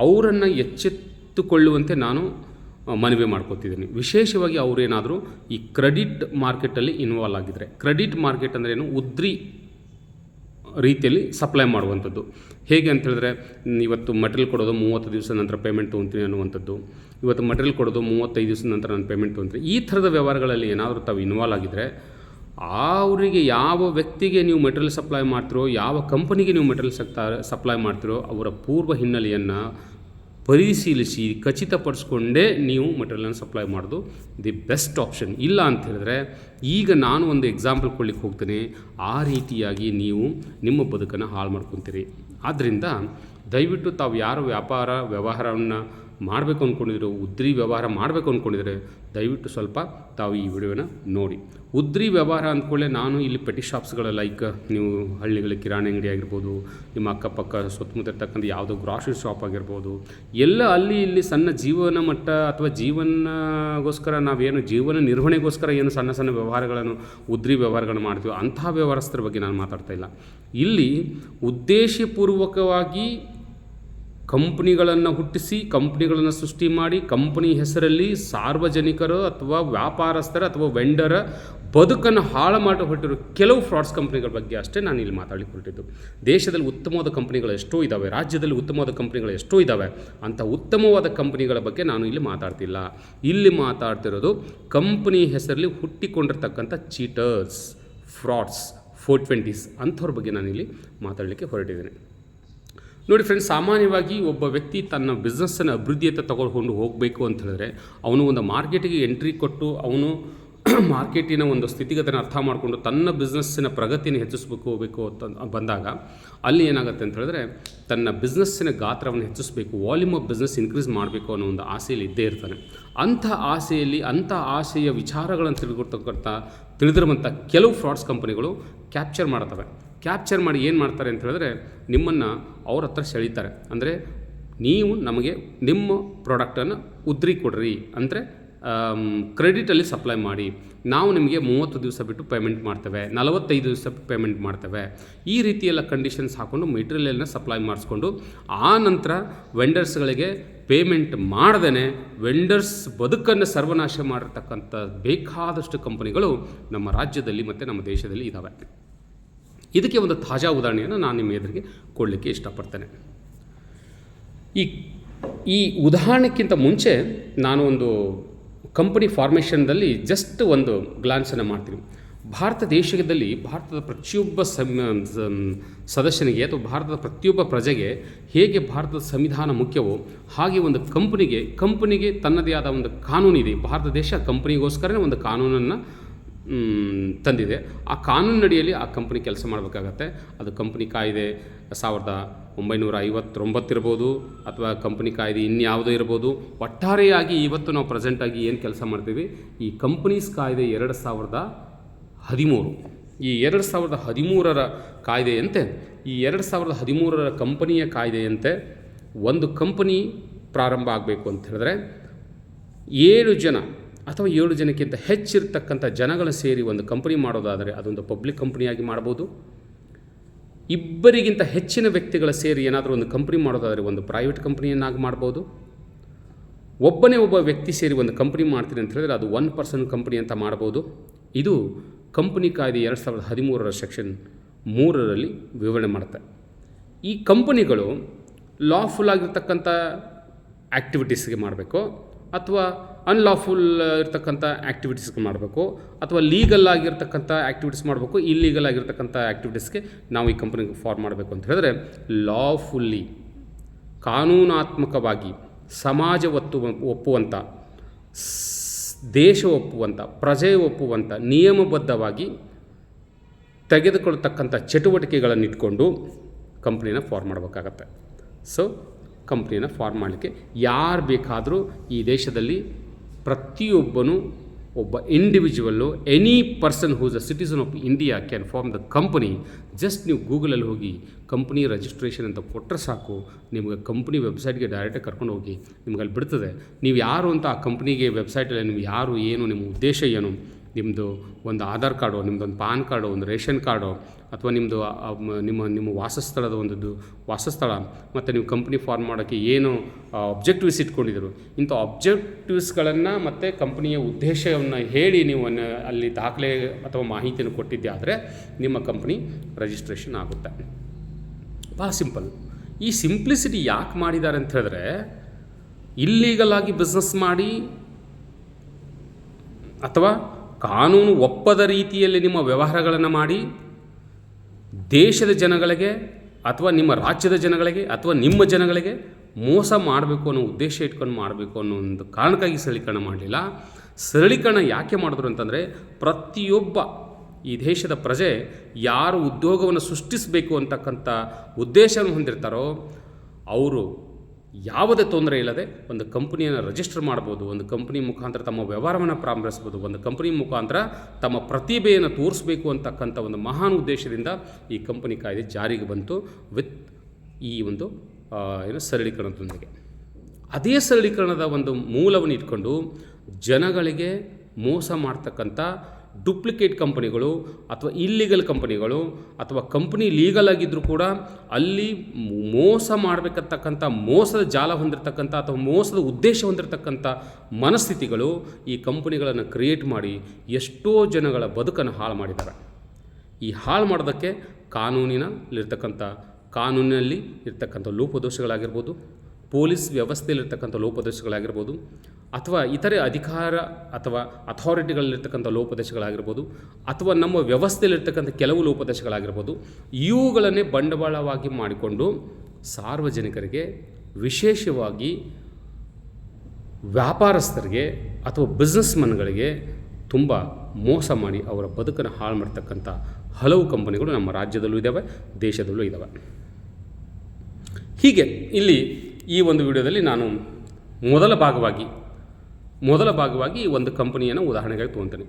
ಅವರನ್ನು ಎಚ್ಚೆತ್ತುಕೊಳ್ಳುವಂತೆ ನಾನು ಮನವಿ ಮಾಡ್ಕೋತಿದ್ದೀನಿ. ವಿಶೇಷವಾಗಿ ಅವರೇನಾದರೂ ಈ ಕ್ರೆಡಿಟ್ ಮಾರ್ಕೆಟಲ್ಲಿ ಇನ್ವಾಲ್ವ್ ಆಗಿದ್ದರೆ. ಕ್ರೆಡಿಟ್ ಮಾರ್ಕೆಟ್ ಅಂದರೆ ಏನು? ಉದ್ರಿ ರೀತಿಯಲ್ಲಿ ಸಪ್ಲೈ ಮಾಡುವಂಥದ್ದು. ಹೇಗೆ ಅಂತ ಹೇಳಿದ್ರೆ, ಇವತ್ತು ಮಟೀರಿಯಲ್ ಕೊಡೋದು 30 ದಿವಸ ನಂತರ ಪೇಮೆಂಟ್ ತೊಗೊತೀನಿ ಅನ್ನುವಂಥದ್ದು, ಇವತ್ತು ಮಟೀರಿಯಲ್ ಕೊಡೋದು 35 ದಿವಸದ ನಂತರ ನಾನು ಪೇಮೆಂಟ್ ತೊಗೊತೀನಿ. ಈ ಥರದ ವ್ಯವಹಾರಗಳಲ್ಲಿ ಏನಾದರೂ ತಾವು ಇನ್ವಾಲ್ವ್ ಆಗಿದ್ದರೆ ಅವರಿಗೆ, ಯಾವ ವ್ಯಕ್ತಿಗೆ ನೀವು ಮೆಟೀರಿಯಲ್ ಸಪ್ಲೈ ಮಾಡ್ತಿರೋ, ಯಾವ ಕಂಪನಿಗೆ ನೀವು ಮೆಟೀರಿಯಲ್ ಸಪ್ಲೈ ಮಾಡ್ತಿರೋ ಅವರ ಪೂರ್ವ ಹಿನ್ನೆಲೆಯನ್ನು ಪರಿಶೀಲಿಸಿ ಖಚಿತಪಡಿಸ್ಕೊಂಡೇ ನೀವು ಮೆಟೀರಿಯಲನ್ನು ಸಪ್ಲೈ ಮಾಡೋದು ದಿ ಬೆಸ್ಟ್ ಆಪ್ಷನ್. ಇಲ್ಲ ಅಂತ ಹೇಳಿದ್ರೆ, ಈಗ ನಾನು ಒಂದು ಎಕ್ಸಾಂಪಲ್ ಕೊಡ್ಲಿಕ್ಕೆ ಹೋಗ್ತೀನಿ, ಆ ರೀತಿಯಾಗಿ ನೀವು ನಿಮ್ಮ ಬದುಕನ್ನು ಹಾಳು ಮಾಡ್ಕೊತೀರಿ. ಆದ್ದರಿಂದ ದಯವಿಟ್ಟು ತಾವು ಯಾರು ವ್ಯವಹಾರವನ್ನು ಮಾಡಬೇಕು ಅಂದ್ಕೊಂಡಿದ್ರು, ಉದ್ರಿ ವ್ಯವಹಾರ ಮಾಡಬೇಕು ಅಂದ್ಕೊಂಡಿದ್ರೆ ದಯವಿಟ್ಟು ಸ್ವಲ್ಪ ತಾವು ಈ ವಿಡಿಯೋನ ನೋಡಿ. ಉದ್ರಿ ವ್ಯವಹಾರ ಅಂದ್ಕೊಳ್ಳೆ ನಾನು ಇಲ್ಲಿ ಪೆಟಿ ಶಾಪ್ಸ್ಗಳ ಲೈಕ್ ನೀವು ಹಳ್ಳಿಗಳ ಕಿರಾಣಿ ಅಂಗಡಿ ಆಗಿರ್ಬೋದು, ನಿಮ್ಮ ಅಕ್ಕಪಕ್ಕ ಸುತ್ತಮುತ್ತ ಇರ್ತಕ್ಕಂಥ ಯಾವುದೋ ಗ್ರಾಸರಿ ಶಾಪ್ ಆಗಿರ್ಬೋದು, ಎಲ್ಲ ಅಲ್ಲಿ ಇಲ್ಲಿ ಸಣ್ಣ ಜೀವನ ಮಟ್ಟ ಅಥವಾ ಜೀವನಗೋಸ್ಕರ ನಾವೇನು ಜೀವನ ನಿರ್ವಹಣೆಗೋಸ್ಕರ ಏನು ಸಣ್ಣ ವ್ಯವಹಾರಗಳನ್ನು ಉದ್ರಿ ವ್ಯವಹಾರಗಳನ್ನು ಮಾಡ್ತೀವಿ, ಅಂತಹ ವ್ಯವಹಾರಸ್ಥರ ಬಗ್ಗೆ ನಾನು ಮಾತಾಡ್ತಾ ಇಲ್ಲ. ಇಲ್ಲಿ ಉದ್ದೇಶಪೂರ್ವಕವಾಗಿ ಕಂಪ್ನಿಗಳನ್ನು ಹುಟ್ಟಿಸಿ, ಕಂಪ್ನಿಗಳನ್ನು ಸೃಷ್ಟಿ ಮಾಡಿ, ಕಂಪ್ನಿ ಹೆಸರಲ್ಲಿ ಸಾರ್ವಜನಿಕರು ಅಥವಾ ವ್ಯಾಪಾರಸ್ಥರ ಅಥವಾ ವೆಂಡರ ಬದುಕನ್ನು ಹಾಳು ಮಾಡಿ ಹೊರಟಿರೋ ಕೆಲವು ಫ್ರಾಡ್ಸ್ ಕಂಪ್ನಿಗಳ ಬಗ್ಗೆ ಅಷ್ಟೇ ನಾನು ಇಲ್ಲಿ ಮಾತಾಡಲಿಕ್ಕೆ ಹೊರಟಿದ್ದು. ದೇಶದಲ್ಲಿ ಉತ್ತಮವಾದ ಕಂಪ್ನಿಗಳು ಎಷ್ಟೋ ಇದ್ದಾವೆ, ರಾಜ್ಯದಲ್ಲಿ ಉತ್ತಮವಾದ ಕಂಪ್ನಿಗಳು ಎಷ್ಟೋ ಇದ್ದಾವೆ. ಅಂಥ ಉತ್ತಮವಾದ ಕಂಪ್ನಿಗಳ ಬಗ್ಗೆ ನಾನು ಇಲ್ಲಿ ಮಾತಾಡ್ತಿಲ್ಲ. ಇಲ್ಲಿ ಮಾತಾಡ್ತಿರೋದು ಕಂಪ್ನಿ ಹೆಸರಲ್ಲಿ ಹುಟ್ಟಿಕೊಂಡಿರ್ತಕ್ಕಂಥ ಚೀಟರ್ಸ್, ಫ್ರಾಡ್ಸ್, 420s ಅಂಥವ್ರ ಬಗ್ಗೆ ನಾನಿಲ್ಲಿ ಮಾತಾಡಲಿಕ್ಕೆ ಹೊರಟಿದ್ದೇನೆ. ನೋಡಿ ಫ್ರೆಂಡ್ಸ್, ಸಾಮಾನ್ಯವಾಗಿ ಒಬ್ಬ ವ್ಯಕ್ತಿ ತನ್ನ ಬಿಸ್ನೆಸ್ಸನ್ನು ಅಭಿವೃದ್ಧಿಯತ್ತ ತಗೊಂಡು ಹೋಗಬೇಕು ಅಂತ ಹೇಳಿದ್ರೆ ಅವನು ಒಂದು ಮಾರ್ಕೆಟಿಗೆ ಎಂಟ್ರಿ ಕೊಟ್ಟು ಅವನು ಮಾರ್ಕೆಟಿನ ಒಂದು ಸ್ಥಿತಿಗತಿನ ಅರ್ಥ ಮಾಡಿಕೊಂಡು ತನ್ನ ಬಿಸ್ನೆಸ್ಸಿನ ಪ್ರಗತಿಯನ್ನು ಹೆಚ್ಚಿಸಬೇಕು ಅಂತ ಬಂದಾಗ ಅಲ್ಲಿ ಏನಾಗುತ್ತೆ ಅಂತ ಹೇಳಿದ್ರೆ ತನ್ನ ಬಿಸ್ನೆಸ್ಸಿನ ಗಾತ್ರವನ್ನು ಹೆಚ್ಚಿಸಬೇಕು, ವಾಲ್ಯೂಮ್ ಆಫ್ ಬಿಸ್ನೆಸ್ ಇನ್ಕ್ರೀಸ್ ಮಾಡಬೇಕು ಅನ್ನೋ ಒಂದು ಆಸೆಯಲ್ಲಿ ಇದ್ದೇ ಇರ್ತಾನೆ. ಅಂಥ ಆಸೆಯ ವಿಚಾರಗಳನ್ನು ತಿಳಿದಿರುವಂಥ ಕೆಲವು ಫ್ರಾಡ್ಸ್ ಕಂಪನಿಗಳು ಕ್ಯಾಪ್ಚರ್ ಮಾಡಿ ಏನು ಮಾಡ್ತಾರೆ ಅಂತ ಹೇಳಿದ್ರೆ ನಿಮ್ಮನ್ನು ಅವ್ರ ಹತ್ರ ಸೆಳೀತಾರೆ. ಅಂದರೆ ನೀವು ನಮಗೆ ನಿಮ್ಮ ಪ್ರಾಡಕ್ಟನ್ನು ಉದ್ರಿ ಕೊಡ್ರಿ, ಅಂದರೆ ಕ್ರೆಡಿಟಲ್ಲಿ ಸಪ್ಲೈ ಮಾಡಿ, ನಾವು ನಿಮಗೆ 30 ದಿವಸ ಬಿಟ್ಟು ಪೇಮೆಂಟ್ ಮಾಡ್ತೇವೆ, 45 ದಿವಸ ಪೇಮೆಂಟ್ ಮಾಡ್ತೇವೆ, ಈ ರೀತಿಯೆಲ್ಲ ಕಂಡೀಷನ್ಸ್ ಹಾಕ್ಕೊಂಡು ಮೆಟೀರಿಯಲನ್ನು ಸಪ್ಲೈ ಮಾಡಿಸ್ಕೊಂಡು ಆ ನಂತರ ವೆಂಡರ್ಸ್ಗಳಿಗೆ ಪೇಮೆಂಟ್ ಮಾಡ್ದೇ ವೆಂಡರ್ಸ್ ಬದುಕನ್ನು ಸರ್ವನಾಶ ಮಾಡಿರ್ತಕ್ಕಂಥ ಬೇಕಾದಷ್ಟು ಕಂಪನಿಗಳು ನಮ್ಮ ರಾಜ್ಯದಲ್ಲಿ ಮತ್ತು ನಮ್ಮ ದೇಶದಲ್ಲಿ ಇದ್ದಾವೆ. ಇದಕ್ಕೆ ಒಂದು ತಾಜಾ ಉದಾಹರಣೆಯನ್ನು ನಾನು ನಿಮ್ಮ ಎದುರಿಗೆ ಕೊಡಲಿಕ್ಕೆ ಇಷ್ಟಪಡ್ತೇನೆ. ಈ ಉದಾಹರಣೆಕ್ಕಿಂತ ಮುಂಚೆ ನಾನು ಒಂದು ಕಂಪನಿ ಫಾರ್ಮೇಷನ್ದಲ್ಲಿ ಜಸ್ಟ್ ಒಂದು ಗ್ಲಾನ್ಸನ್ನು ಮಾಡ್ತೀನಿ. ಭಾರತ ದೇಶದಲ್ಲಿ ಭಾರತದ ಪ್ರತಿಯೊಬ್ಬ ಸದಸ್ಯನಿಗೆ ಅಥವಾ ಭಾರತದ ಪ್ರತಿಯೊಬ್ಬ ಪ್ರಜೆಗೆ ಹೇಗೆ ಭಾರತದ ಸಂವಿಧಾನ ಮುಖ್ಯವೋ ಹಾಗೆ ಒಂದು ಕಂಪನಿಗೆ ತನ್ನದೇ ಆದ ಒಂದು ಕಾನೂನಿದೆ. ಭಾರತ ದೇಶ ಕಂಪನಿಗೋಸ್ಕರನೇ ಒಂದು ಕಾನೂನನ್ನು ತಂದಿದೆ. ಆ ಕಾನೂನಿನಡಿಯಲ್ಲಿ ಆ ಕಂಪನಿ ಕೆಲಸ ಮಾಡಬೇಕಾಗತ್ತೆ. ಅದು ಕಂಪನಿ ಕಾಯ್ದೆ 1959 ಇರ್ಬೋದು ಅಥವಾ ಕಂಪನಿ ಕಾಯ್ದೆ ಇನ್ಯಾವುದೋ ಇರ್ಬೋದು. ಒಟ್ಟಾರೆಯಾಗಿ ಇವತ್ತು ನಾವು ಪ್ರೆಸೆಂಟಾಗಿ ಏನು ಕೆಲಸ ಮಾಡ್ತೀವಿ, ಈ ಕಂಪನೀಸ್ ಕಾಯ್ದೆ 2013 ಈ 2013ರ ಕಾಯ್ದೆಯಂತೆ, ಈ 2013ರ ಕಂಪನಿಯ ಕಾಯ್ದೆಯಂತೆ ಒಂದು ಕಂಪನಿ ಪ್ರಾರಂಭ ಆಗಬೇಕು ಅಂತ ಹೇಳಿದ್ರೆ 7 ಜನ ಅಥವಾ 7 ಜನಕ್ಕಿಂತ ಹೆಚ್ಚಿರ್ತಕ್ಕಂಥ ಜನಗಳು ಸೇರಿ ಒಂದು ಕಂಪನಿ ಮಾಡೋದಾದರೆ ಅದೊಂದು ಪಬ್ಲಿಕ್ ಕಂಪನಿಯಾಗಿ ಮಾಡ್ಬೋದು. ಇಬ್ಬರಿಗಿಂತ ಹೆಚ್ಚಿನ ವ್ಯಕ್ತಿಗಳ ಸೇರಿ ಏನಾದರೂ ಒಂದು ಕಂಪನಿ ಮಾಡೋದಾದರೆ ಒಂದು ಪ್ರೈವೇಟ್ ಕಂಪನಿಯನ್ನಾಗಿ ಮಾಡ್ಬೋದು. ಒಬ್ಬನೇ ಒಬ್ಬ ವ್ಯಕ್ತಿ ಸೇರಿ ಒಂದು ಕಂಪನಿ ಮಾಡ್ತೀನಿ ಅಂತ ಹೇಳಿದ್ರೆ ಅದು 1 ಪರ್ಸನ್ ಕಂಪನಿ ಅಂತ ಮಾಡ್ಬೋದು. ಇದು ಕಂಪನಿ ಕಾಯ್ದೆ 2013ರ ಸೆಕ್ಷನ್ 3ರಲ್ಲಿ ವಿವರಣೆ ಮಾಡುತ್ತೆ. ಈ ಕಂಪನಿಗಳು ಲಾಫುಲ್ ಆಗಿರ್ತಕ್ಕಂಥ ಆ್ಯಕ್ಟಿವಿಟೀಸ್ಗೆ ಮಾಡಬೇಕು ಅಥವಾ ಅನ್ಲಾಫುಲ್ ಇರ್ತಕ್ಕಂಥ ಆ್ಯಕ್ಟಿವಿಟೀಸ್ಗೆ ಮಾಡಬೇಕು ಅಥವಾ ಲೀಗಲ್ ಆಗಿರ್ತಕ್ಕಂಥ ಆ್ಯಕ್ಟಿವಿಟೀಸ್ ಮಾಡಬೇಕು, ಇಲ್ಲೀಗಲ್ ಆಗಿರ್ತಕ್ಕಂಥ ಆ್ಯಕ್ಟಿವಿಟೀಸ್ಗೆ ನಾವು ಈ ಕಂಪನಿಗೆ ಫಾರ್ಮ್ ಮಾಡಬೇಕು ಅಂತ ಹೇಳಿದ್ರೆ ಲಾಫುಲ್ಲಿ ಕಾನೂನಾತ್ಮಕವಾಗಿ ಸಮಾಜ ಒಪ್ಪುವಂಥ, ದೇಶ ಒಪ್ಪುವಂಥ, ಪ್ರಜೆ ಒಪ್ಪುವಂಥ, ನಿಯಮಬದ್ಧವಾಗಿ ತೆಗೆದುಕೊಳ್ತಕ್ಕಂಥ ಚಟುವಟಿಕೆಗಳನ್ನು ಇಟ್ಕೊಂಡು ಕಂಪ್ನಿನ ಫಾರ್ಮ್ ಮಾಡಬೇಕಾಗತ್ತೆ. ಸೊ ಕಂಪ್ನಿನ ಫಾರ್ಮ್ ಮಾಡಲಿಕ್ಕೆ ಯಾರು ಬೇಕಾದರೂ ಈ ದೇಶದಲ್ಲಿ ಪ್ರತಿಯೊಬ್ಬನು ಒಬ್ಬ individual, any person whose a citizen of India can form the company. Just ನೀವು ಗೂಗಲಲ್ಲಿ ಹೋಗಿ ಕಂಪ್ನಿ ರಿಜಿಸ್ಟ್ರೇಷನ್ ಅಂತ ಕೊಟ್ಟರೆ ಸಾಕು, ನಿಮಗೆ ಕಂಪ್ನಿ ವೆಬ್ಸೈಟ್ಗೆ ಡೈರೆಕ್ಟಾಗಿ ಕರ್ಕೊಂಡು ಹೋಗಿ ನಿಮ್ಗೆ ಅಲ್ಲಿ ಬಿಡ್ತದೆ. ನೀವು ಯಾರು ಅಂತ ಆ ಕಂಪ್ನಿಗೆ ವೆಬ್ಸೈಟಲ್ಲಿ ನೀವು ಯಾರು, ಏನು, ನಿಮ್ಮ ಉದ್ದೇಶ ಏನು, ನಿಮ್ಮದು ಒಂದು ಆಧಾರ್ ಕಾರ್ಡು, ನಿಮ್ಮದೊಂದು ಪಾನ್ ಕಾರ್ಡು, ಒಂದು ರೇಷನ್ ಕಾರ್ಡು ಅಥವಾ ನಿಮ್ಮದು ನಿಮ್ಮ ವಾಸಸ್ಥಳದ ಒಂದು ವಾಸಸ್ಥಳ ಮತ್ತು ನೀವು ಕಂಪ್ನಿ ಫಾರ್ಮ್ ಮಾಡೋಕ್ಕೆ ಏನು ಅಬ್ಜೆಕ್ಟಿವ್ಸ್ ಇಟ್ಕೊಂಡಿದ್ರು, ಇಂಥ ಅಬ್ಜೆಕ್ಟಿವ್ಸ್ಗಳನ್ನು ಮತ್ತು ಕಂಪ್ನಿಯ ಉದ್ದೇಶವನ್ನು ಹೇಳಿ ನೀವು ಅಲ್ಲಿ ದಾಖಲೆ ಅಥವಾ ಮಾಹಿತಿಯನ್ನು ಕೊಟ್ಟಿದ್ದೆ ಆದರೆ ನಿಮ್ಮ ಕಂಪ್ನಿ ರಿಜಿಸ್ಟ್ರೇಷನ್ ಆಗುತ್ತೆ. ಭಾಳ ಸಿಂಪಲ್. ಈ ಸಿಂಪ್ಲಿಸಿಟಿ ಯಾಕೆ ಮಾಡಿದ್ದಾರೆ ಅಂತ ಹೇಳಿದ್ರೆ, ಇಲ್ಲೀಗಲ್ ಆಗಿ ಬಿಸ್ನೆಸ್ ಮಾಡಿ ಅಥವಾ ಕಾನೂನು ಒಪ್ಪದ ರೀತಿಯಲ್ಲಿ ನಿಮ್ಮ ವ್ಯವಹಾರಗಳನ್ನು ಮಾಡಿ ದೇಶದ ಜನಗಳಿಗೆ ಅಥವಾ ನಿಮ್ಮ ರಾಜ್ಯದ ಜನಗಳಿಗೆ ಅಥವಾ ನಿಮ್ಮ ಜನಗಳಿಗೆ ಮೋಸ ಮಾಡಬೇಕು ಅನ್ನೋ ಉದ್ದೇಶ ಇಟ್ಕೊಂಡು ಮಾಡಬೇಕು ಅನ್ನೋ ಒಂದು ಕಾರಣಕ್ಕಾಗಿ ಸರಳೀಕರಣ ಮಾಡಲಿಲ್ಲ. ಸರಳೀಕರಣ ಯಾಕೆ ಮಾಡಿದ್ರು ಅಂತಂದರೆ, ಪ್ರತಿಯೊಬ್ಬ ಈ ದೇಶದ ಪ್ರಜೆ ಯಾರು ಉದ್ಯೋಗವನ್ನು ಸೃಷ್ಟಿಸಬೇಕು ಅಂತಕ್ಕಂಥ ಉದ್ದೇಶವನ್ನು ಹೊಂದಿರ್ತಾರೋ ಅವರು ಯಾವುದೇ ತೊಂದರೆ ಇಲ್ಲದೆ ಒಂದು ಕಂಪನಿಯನ್ನು ರಿಜಿಸ್ಟರ್ ಮಾಡ್ಬೋದು, ಒಂದು ಕಂಪನಿ ಮುಖಾಂತರ ತಮ್ಮ ವ್ಯವಹಾರವನ್ನು ಪ್ರಾರಂಭಿಸ್ಬೋದು, ಒಂದು ಕಂಪನಿ ಮುಖಾಂತರ ತಮ್ಮ ಪ್ರತಿಭೆಯನ್ನು ತೋರಿಸಬೇಕು ಅಂತಕ್ಕಂಥ ಒಂದು ಮಹಾನ್ ಉದ್ದೇಶದಿಂದ ಈ ಕಂಪನಿ ಕಾಯ್ದೆ ಜಾರಿಗೆ ಬಂತು ವಿತ್ ಈ ಒಂದು ಸರಳೀಕರಣದೊಂದಿಗೆ. ಅದೇ ಸರಳೀಕರಣದ ಒಂದು ಮೂಲವನ್ನು ಇಟ್ಕೊಂಡು ಜನಗಳಿಗೆ ಮೋಸ ಮಾಡ್ತಕ್ಕಂಥ ಡುಪ್ಲಿಕೇಟ್ ಕಂಪನಿಗಳು ಅಥವಾ ಇಲ್ಲೀಗಲ್ ಕಂಪನಿಗಳು ಅಥವಾ ಕಂಪನಿ ಲೀಗಲ್ ಆಗಿದ್ದರೂ ಕೂಡ ಅಲ್ಲಿ ಮೋಸ ಮಾಡಬೇಕಂತಕ್ಕಂಥ ಮೋಸದ ಜಾಲ ಹೊಂದಿರತಕ್ಕಂಥ ಅಥವಾ ಮೋಸದ ಉದ್ದೇಶ ಹೊಂದಿರತಕ್ಕಂಥ ಮನಸ್ಥಿತಿಗಳು ಈ ಕಂಪನಿಗಳನ್ನು ಕ್ರಿಯೇಟ್ ಮಾಡಿ ಎಷ್ಟೋ ಜನಗಳ ಬದುಕನ್ನು ಹಾಳು ಮಾಡಿದ್ದಾರೆ. ಈ ಹಾಳು ಮಾಡೋದಕ್ಕೆ ಕಾನೂನಿನಲ್ಲಿ ಇರ್ತಕ್ಕಂಥ ಲೋಪದೋಷಗಳಾಗಿರ್ಬೋದು, ಪೊಲೀಸ್ ವ್ಯವಸ್ಥೆಯಲ್ಲಿರ್ತಕ್ಕಂಥ ಲೋಪದೋಷಗಳಾಗಿರ್ಬೋದು, ಅಥವಾ ಇತರೆ ಅಧಿಕಾರ ಅಥವಾ ಅಥಾರಿಟಿಗಳಲ್ಲಿರ್ತಕ್ಕಂಥ ಲೋಪದೋಷಗಳಾಗಿರ್ಬೋದು, ಅಥವಾ ನಮ್ಮ ವ್ಯವಸ್ಥೆಯಲ್ಲಿರ್ತಕ್ಕಂಥ ಕೆಲವು ಲೋಪದೋಷಗಳಾಗಿರ್ಬೋದು, ಇವುಗಳನ್ನೇ ಬಂಡವಾಳವಾಗಿ ಮಾಡಿಕೊಂಡು ಸಾರ್ವಜನಿಕರಿಗೆ, ವಿಶೇಷವಾಗಿ ವ್ಯಾಪಾರಸ್ಥರಿಗೆ ಅಥವಾ ಬಿಸ್ನೆಸ್ಮನ್ಗಳಿಗೆ ತುಂಬ ಮೋಸ ಮಾಡಿ ಅವರ ಬದುಕನ್ನು ಹಾಳು ಮಾಡ್ತಕ್ಕಂಥ ಹಲವು ಕಂಪನಿಗಳು ನಮ್ಮ ರಾಜ್ಯದಲ್ಲೂ ಇದ್ದಾವೆ, ದೇಶದಲ್ಲೂ ಇದ್ದಾವೆ. ಹೀಗೆ ಇಲ್ಲಿ ಈ ಒಂದು ವಿಡಿಯೋದಲ್ಲಿ ನಾನು ಮೊದಲ ಭಾಗವಾಗಿ ಈ ಒಂದು ಕಂಪನಿಯನ್ನು ಉದಾಹರಣೆಗಾಗಿ ತೊಗೊಳ್ತೇನೆ.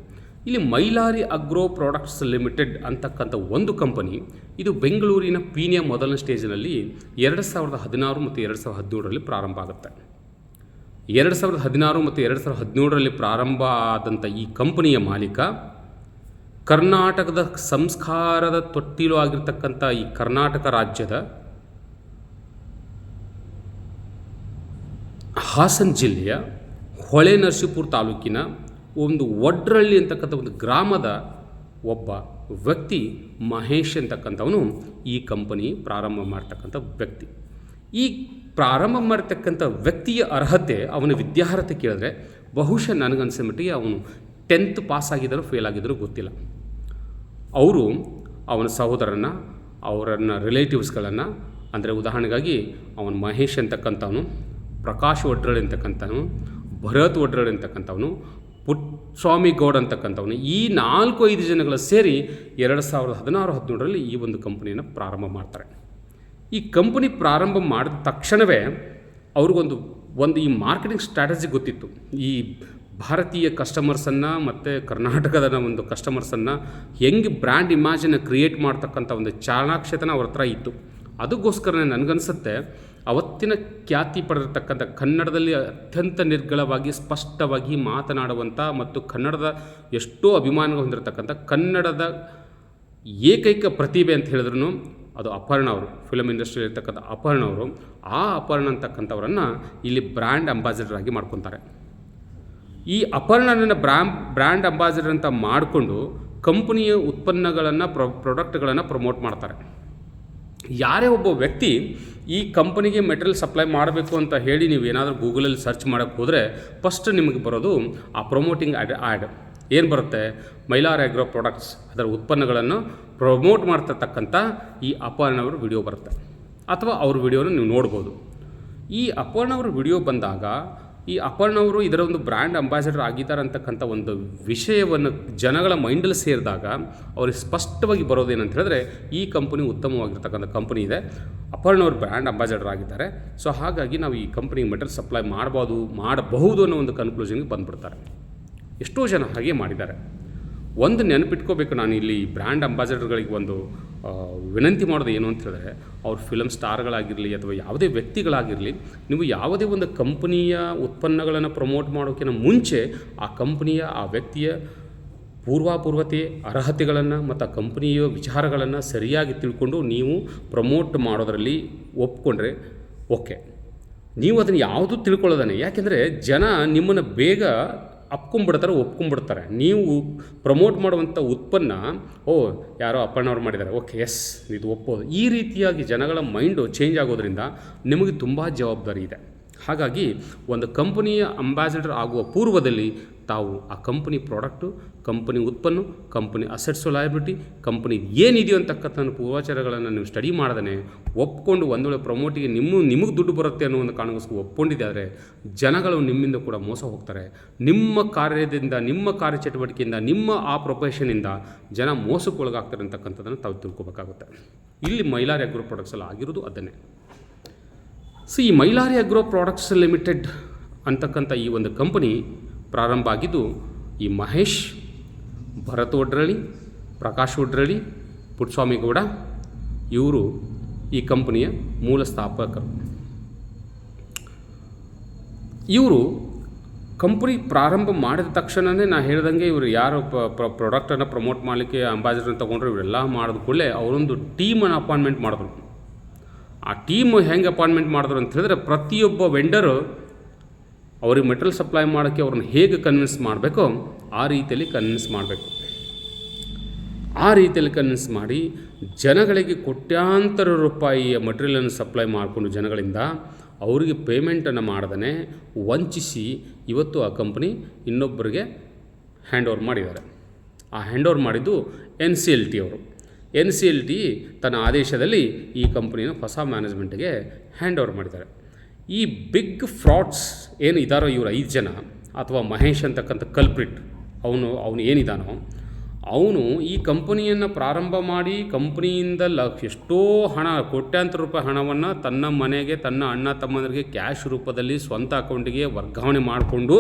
ಇಲ್ಲಿ ಮೈಲಾರಿ ಅಗ್ರೋ ಪ್ರಾಡಕ್ಟ್ಸ್ ಲಿಮಿಟೆಡ್ ಅಂತಕ್ಕಂಥ ಒಂದು ಕಂಪನಿ, ಇದು ಬೆಂಗಳೂರಿನ ಪೀಣ್ಯ ಮೊದಲನೇ ಸ್ಟೇಜಿನಲ್ಲಿ 2016 ಮತ್ತು 2017ರಲ್ಲಿ ಪ್ರಾರಂಭ ಆಗುತ್ತೆ. 2016 ಮತ್ತು 2017ರಲ್ಲಿ ಪ್ರಾರಂಭ ಆದಂಥ ಈ ಕಂಪನಿಯ ಮಾಲೀಕ ಕರ್ನಾಟಕದ ಸಂಸ್ಕಾರದ ತೊಟ್ಟಿಲು ಆಗಿರ್ತಕ್ಕಂಥ ಈ ಕರ್ನಾಟಕ ರಾಜ್ಯದ ಹಾಸನ ಜಿಲ್ಲೆಯ ಹೊಳೆನರಸೀಪುರ ತಾಲೂಕಿನ ಒಂದು ಒಡ್ರಳ್ಳಿ ಅಂತಕ್ಕಂಥ ಒಂದು ಗ್ರಾಮದ ಒಬ್ಬ ವ್ಯಕ್ತಿ ಮಹೇಶ್ ಅಂತಕ್ಕಂಥವನು ಈ ಕಂಪನಿ ಪ್ರಾರಂಭ ಮಾಡ್ತಕ್ಕಂಥ ವ್ಯಕ್ತಿ. ಈ ಪ್ರಾರಂಭ ಮಾಡ್ತಕ್ಕಂಥ ವ್ಯಕ್ತಿಯ ಅರ್ಹತೆ, ಅವನ ವಿದ್ಯಾರ್ಹತೆ ಕೇಳಿದ್ರೆ ಬಹುಶಃ ನನಗನ್ಸಿದ ಮಟ್ಟಿಗೆ ಅವನು 10th ಪಾಸ್ ಆಗಿದ್ದರೂ ಫೇಲ್ ಆಗಿದ್ದರೂ ಗೊತ್ತಿಲ್ಲ. ಅವರು ಅವನ ಸಹೋದರನ, ಅವರನ್ನ ರಿಲೇಟಿವ್ಸ್ಗಳನ್ನು, ಅಂದರೆ ಉದಾಹರಣೆಗಾಗಿ ಅವನ ಮಹೇಶ್ ಅಂತಕ್ಕಂಥವನು, ಪ್ರಕಾಶ್ ಒಡ್ರಳ್ಳಿ ಅಂತಕ್ಕಂಥವನು, ಭರತ್ ಒಡ್ರಳ್ಳಿ ಅಂತಕ್ಕಂಥವನು, ಪುಟ್ಸ್ವಾಮಿ ಗೌಡ್ ಅಂತಕ್ಕಂಥವನು, ಈ 4-5 ಜನಗಳ ಸೇರಿ 2016-17ರಲ್ಲಿ ಈ ಒಂದು ಕಂಪನಿಯನ್ನು ಪ್ರಾರಂಭ ಮಾಡ್ತಾರೆ. ಈ ಕಂಪನಿ ಪ್ರಾರಂಭ ಮಾಡಿದ ತಕ್ಷಣವೇ ಅವ್ರಿಗೊಂದು ಈ ಮಾರ್ಕೆಟಿಂಗ್ ಸ್ಟ್ರಾಟಜಿ ಗೊತ್ತಿತ್ತು. ಈ ಭಾರತೀಯ ಕಸ್ಟಮರ್ಸನ್ನು ಮತ್ತು ಕರ್ನಾಟಕದ ಒಂದು ಕಸ್ಟಮರ್ಸನ್ನು ಹೆಂಗೆ ಬ್ರ್ಯಾಂಡ್ ಇಮ್ಯಾಜನ್ನು ಕ್ರಿಯೇಟ್ ಮಾಡ್ತಕ್ಕಂಥ ಒಂದು ಚಾಣಾಕ್ಷತನ ಅವ್ರ ಹತ್ರ ಇತ್ತು. ಅದಕ್ಕೋಸ್ಕರ ನನಗನ್ಸುತ್ತೆ ಅವತ್ತಿನ ಖ್ಯಾತಿ ಪಡೆದಿರ್ತಕ್ಕಂಥ ಕನ್ನಡದಲ್ಲಿ ಅತ್ಯಂತ ನಿರ್ಗಳವಾಗಿ ಸ್ಪಷ್ಟವಾಗಿ ಮಾತನಾಡುವಂಥ ಮತ್ತು ಕನ್ನಡದ ಎಷ್ಟೋ ಅಭಿಮಾನ ಹೊಂದಿರತಕ್ಕಂಥ ಕನ್ನಡದ ಏಕೈಕ ಪ್ರತಿಭೆ ಅಂತ ಹೇಳಿದ್ರು ಅದು ಅಪರ್ಣ ಅವರು, ಫಿಲಮ್ ಇಂಡಸ್ಟ್ರಿಯಲ್ಲಿ ಇರ್ತಕ್ಕಂಥ ಅಪರ್ಣ ಅವರು. ಆ ಅಪರ್ಣ ಅಂತಕ್ಕಂಥವ್ರನ್ನು ಇಲ್ಲಿ ಬ್ರ್ಯಾಂಡ್ ಅಂಬಾಸಿಡರ್ ಆಗಿ ಮಾಡ್ಕೊತಾರೆ. ಈ ಅಪರ್ಣನ ಬ್ರ್ಯಾಂಡ್ ಅಂಬಾಸಿಡರ್ ಅಂತ ಮಾಡಿಕೊಂಡು ಕಂಪನಿಯ ಉತ್ಪನ್ನಗಳನ್ನು ಪ್ರಾಡಕ್ಟ್ಗಳನ್ನು ಪ್ರಮೋಟ್ ಮಾಡ್ತಾರೆ. ಯಾರೇ ಒಬ್ಬ ವ್ಯಕ್ತಿ ಈ ಕಂಪನಿಗೆ ಮೆಟೀರಿಯಲ್ ಸಪ್ಲೈ ಮಾಡಬೇಕು ಅಂತ ಹೇಳಿ ನೀವು ಏನಾದರೂ ಗೂಗಲಲ್ಲಿ ಸರ್ಚ್ ಮಾಡೋಕ್ಕೆ ಹೋದರೆ ಫಸ್ಟ್ ನಿಮಗೆ ಬರೋದು ಆ ಪ್ರಮೋಟಿಂಗ್ ಆ್ಯಡ್ ಏನು ಬರುತ್ತೆ, ಮೈಲಾರ್ ಆಗ್ರೋ ಪ್ರಾಡಕ್ಟ್ಸ್ ಅದರ ಉತ್ಪನ್ನಗಳನ್ನು ಪ್ರಮೋಟ್ ಮಾಡ್ತಿರ್ತಕ್ಕಂಥ ಈ ಅಪರ್ಣವ್ರ ವಿಡಿಯೋ ಬರುತ್ತೆ, ಅಥವಾ ಅವ್ರ ವಿಡಿಯೋನ ನೀವು ನೋಡ್ಬೋದು. ಈ ಅಪರ್ಣವ್ರ ವಿಡಿಯೋ ಬಂದಾಗ ಈ ಅಪರ್ಣವರು ಇದರ ಒಂದು ಬ್ರ್ಯಾಂಡ್ ಅಂಬಾಸಿಡರ್ ಆಗಿದ್ದಾರೆ ಅಂತಕ್ಕಂಥ ಒಂದು ವಿಷಯವನ್ನು ಜನಗಳ ಮೈಂಡಲ್ಲಿ ಸೇರಿದಾಗ ಅವ್ರಿಗೆ ಸ್ಪಷ್ಟವಾಗಿ ಬರೋದೇನಂತ ಹೇಳಿದ್ರೆ ಈ ಕಂಪನಿ ಉತ್ತಮವಾಗಿರ್ತಕ್ಕಂಥ ಕಂಪನಿ ಇದೆ, ಅಪರ್ಣವ್ರು ಬ್ರ್ಯಾಂಡ್ ಅಂಬಾಸಿಡರ್ ಆಗಿದ್ದಾರೆ, ಸೊ ಹಾಗಾಗಿ ನಾವು ಈ ಕಂಪನಿಗೆ ಮೆಟೀರಿಯಲ್ ಸಪ್ಲೈ ಮಾಡಬಹುದು ಅನ್ನೋ ಒಂದು ಕನ್ಕ್ಲೂಷನ್ಗೆ ಬಂದುಬಿಡ್ತಾರೆ. ಎಷ್ಟೋ ಜನ ಹಾಗೆ ಮಾಡಿದ್ದಾರೆ. ಒಂದು ನೆನಪಿಟ್ಕೋಬೇಕು, ನಾನು ಇಲ್ಲಿ ಬ್ರ್ಯಾಂಡ್ ಅಂಬಾಸಿಡರ್ಗಳಿಗೆ ಒಂದು ವಿನಂತಿ ಮಾಡೋದು ಏನು ಅಂತ ಹೇಳಿದ್ರೆ, ಅವ್ರ ಫಿಲಮ್ ಸ್ಟಾರ್ಗಳಾಗಿರಲಿ ಅಥವಾ ಯಾವುದೇ ವ್ಯಕ್ತಿಗಳಾಗಿರಲಿ, ನೀವು ಯಾವುದೇ ಒಂದು ಕಂಪನಿಯ ಉತ್ಪನ್ನಗಳನ್ನು ಪ್ರಮೋಟ್ ಮಾಡೋಕ್ಕಿಂತ ಮುಂಚೆ ಆ ಕಂಪನಿಯ ಆ ವ್ಯಕ್ತಿಯ ಪೂರ್ವತೆ ಅರ್ಹತೆಗಳನ್ನು ಮತ್ತು ಆ ಕಂಪನಿಯ ವಿಚಾರಗಳನ್ನು ಸರಿಯಾಗಿ ತಿಳ್ಕೊಂಡು ನೀವು ಪ್ರಮೋಟ್ ಮಾಡೋದರಲ್ಲಿ ಒಪ್ಕೊಂಡ್ರೆ ಓಕೆ. ನೀವು ಅದನ್ನು ಯಾವುದೂ ತಿಳ್ಕೊಳ್ಳೋದಾನೆ, ಯಾಕೆಂದರೆ ಜನ ನಿಮ್ಮನ್ನು ಬೇಗ ಒಪ್ಕೊಂಡ್ಬಿಡ್ತಾರೆ. ನೀವು ಪ್ರಮೋಟ್ ಮಾಡುವಂಥ ಉತ್ಪನ್ನ ಯಾರೋ ಅಪ್ಪಣ್ಣವ್ರು ಮಾಡಿದ್ದಾರೆ, ಓಕೆ ಎಸ್ ಇದು ಒಪ್ಪೋದು, ಈ ರೀತಿಯಾಗಿ ಜನಗಳ ಮೈಂಡು ಚೇಂಜ್ ಆಗೋದ್ರಿಂದ ನಿಮಗೆ ತುಂಬ ಜವಾಬ್ದಾರಿ ಇದೆ. ಹಾಗಾಗಿ ಒಂದು ಕಂಪನಿಯ ಅಂಬಾಸಿಡರ್ ಆಗುವ ಪೂರ್ವದಲ್ಲಿ ತಾವು ಆ ಕಂಪನಿ ಪ್ರಾಡಕ್ಟು, ಕಂಪನಿ ಉತ್ಪನ್ನ, ಕಂಪನಿ ಅಸೆಟ್ಸು ಲಯಬಿಲಿಟಿ, ಕಂಪನಿ ಏನಿದೆಯೋ ಅಂತಕ್ಕಂಥ ಪೂರ್ವಾಚಾರಗಳನ್ನು ನೀವು ಸ್ಟಡಿ ಮಾಡದೇ ಒಪ್ಕೊಂಡು ಒಂದು ವೇಳೆ ಪ್ರಮೋಟಿಗೆ ನಿಮಗೆ ದುಡ್ಡು ಬರುತ್ತೆ ಅನ್ನೋ ಒಂದು ಕಾರಣಕ್ಕೋಸ್ಕರ ಒಪ್ಕೊಂಡಿದ್ದಾರೆ, ಜನಗಳು ನಿಮ್ಮಿಂದ ಕೂಡ ಮೋಸ ಹೋಗ್ತಾರೆ. ನಿಮ್ಮ ಕಾರ್ಯದಿಂದ, ನಿಮ್ಮ ಕಾರ್ಯಚಟುವಟಿಕೆಯಿಂದ, ನಿಮ್ಮ ಆ ಪ್ರೊಫೆಷನಿಂದ ಜನ ಮೋಸಕ್ಕೊಳಗಾಗ್ತಾರೆ ಅಂತಕ್ಕಂಥದ್ದನ್ನು ತಾವು ತಿಳ್ಕೊಬೇಕಾಗುತ್ತೆ. ಇಲ್ಲಿ ಮೈಲಾರಿ ಅಗ್ರೋ ಪ್ರಾಡಕ್ಟ್ಸಲ್ಲಿ ಆಗಿರೋದು ಅದನ್ನೇ. ಸೊ ಈ ಮೈಲಾರಿ ಅಗ್ರೋ ಪ್ರಾಡಕ್ಟ್ಸ್ ಲಿಮಿಟೆಡ್ ಅಂತಕ್ಕಂಥ ಈ ಒಂದು ಕಂಪನಿ ಪ್ರಾರಂಭ ಆಗಿದ್ದು ಈ ಮಹೇಶ್, ಭರತ್ ಒಡ್ರಳ್ಳಿ, ಪ್ರಕಾಶ್ ಒಡ್ರಳ್ಳಿ, ಪುಟ್ಟಸ್ವಾಮಿ ಗೌಡ ಇವರು ಈ ಕಂಪನಿಯ ಮೂಲ ಸ್ಥಾಪಕರು. ಇವರು ಕಂಪನಿ ಪ್ರಾರಂಭ ಮಾಡಿದ ತಕ್ಷಣವೇ ನಾನು ಹೇಳ್ದಂಗೆ ಇವರು ಯಾರು ಪ್ರಾಡಕ್ಟನ್ನು ಪ್ರಮೋಟ್ ಮಾಡಲಿಕ್ಕೆ ಅಂಬಾಸಿಡರ್ ತೊಗೊಂಡ್ರು ಇವರೆಲ್ಲ ಮಾಡಿದ ಕೂಡಲೇ ಅವರೊಂದು ಟೀಮನ್ನು ಅಪಾಯಿಂಟ್ಮೆಂಟ್ ಮಾಡಿದ್ರು. ಆ ಟೀಮ್ ಹೆಂಗೆ ಅಪಾಯಿಂಟ್ಮೆಂಟ್ ಮಾಡಿದ್ರು ಅಂತ ಹೇಳಿದ್ರೆ, ಪ್ರತಿಯೊಬ್ಬ ವೆಂಡರು ಅವ್ರಿಗೆ ಮೆಟೀರಿಯಲ್ ಸಪ್ಲೈ ಮಾಡೋಕ್ಕೆ ಅವ್ರನ್ನ ಹೇಗೆ ಕನ್ವಿನ್ಸ್ ಮಾಡಬೇಕೋ ಆ ರೀತಿಯಲ್ಲಿ ಕನ್ವಿನ್ಸ್ ಮಾಡಬೇಕು. ಆ ರೀತಿಯಲ್ಲಿ ಕನ್ವಿನ್ಸ್ ಮಾಡಿ ಜನಗಳಿಗೆ ಕೋಟ್ಯಾಂತರ ರೂಪಾಯಿಯ ಮಟೀರಿಯಲನ್ನು ಸಪ್ಲೈ ಮಾಡಿಕೊಂಡು ಜನಗಳಿಂದ ಅವರಿಗೆ ಪೇಮೆಂಟನ್ನು ಮಾಡ್ದೇ ವಂಚಿಸಿ ಇವತ್ತು ಆ ಕಂಪನಿ ಇನ್ನೊಬ್ಬರಿಗೆ ಹ್ಯಾಂಡ್ ಓವರ್ ಮಾಡಿದ್ದಾರೆ. ಆ ಹ್ಯಾಂಡ್ ಓವರ್ ಮಾಡಿದ್ದು NCLT ಅವರು. NCLT ತನ್ನ ಆದೇಶದಲ್ಲಿ ಈ ಕಂಪನಿನ ಹೊಸ ಮ್ಯಾನೇಜ್ಮೆಂಟ್ಗೆ ಹ್ಯಾಂಡ್ ಓವರ್ ಮಾಡಿದ್ದಾರೆ. ಈ ಬಿಗ್ ಫ್ರಾಡ್ಸ್ ಏನು ಇದ್ದಾರೋ ಇವರು 5 ಜನ, ಅಥವಾ ಮಹೇಶ್ ಅಂತಕ್ಕಂಥ ಕಲ್ಪ್ರಿಟ್ ಅವನು ಏನಿದ್ದಾನೋ ಅವನು ಈ ಕಂಪನಿಯನ್ನು ಪ್ರಾರಂಭ ಮಾಡಿ ಕಂಪನಿಯಿಂದ ಎಷ್ಟೋ ಹಣ, ಕೋಟ್ಯಾಂತರ ರೂಪಾಯಿ ಹಣವನ್ನು ತನ್ನ ಮನೆಗೆ, ತನ್ನ ಅಣ್ಣ ತಮ್ಮಂದರಿಗೆ ಕ್ಯಾಶ್ ರೂಪದಲ್ಲಿ ಸ್ವಂತ ಅಕೌಂಟಿಗೆ ವರ್ಗಾವಣೆ ಮಾಡಿಕೊಂಡು,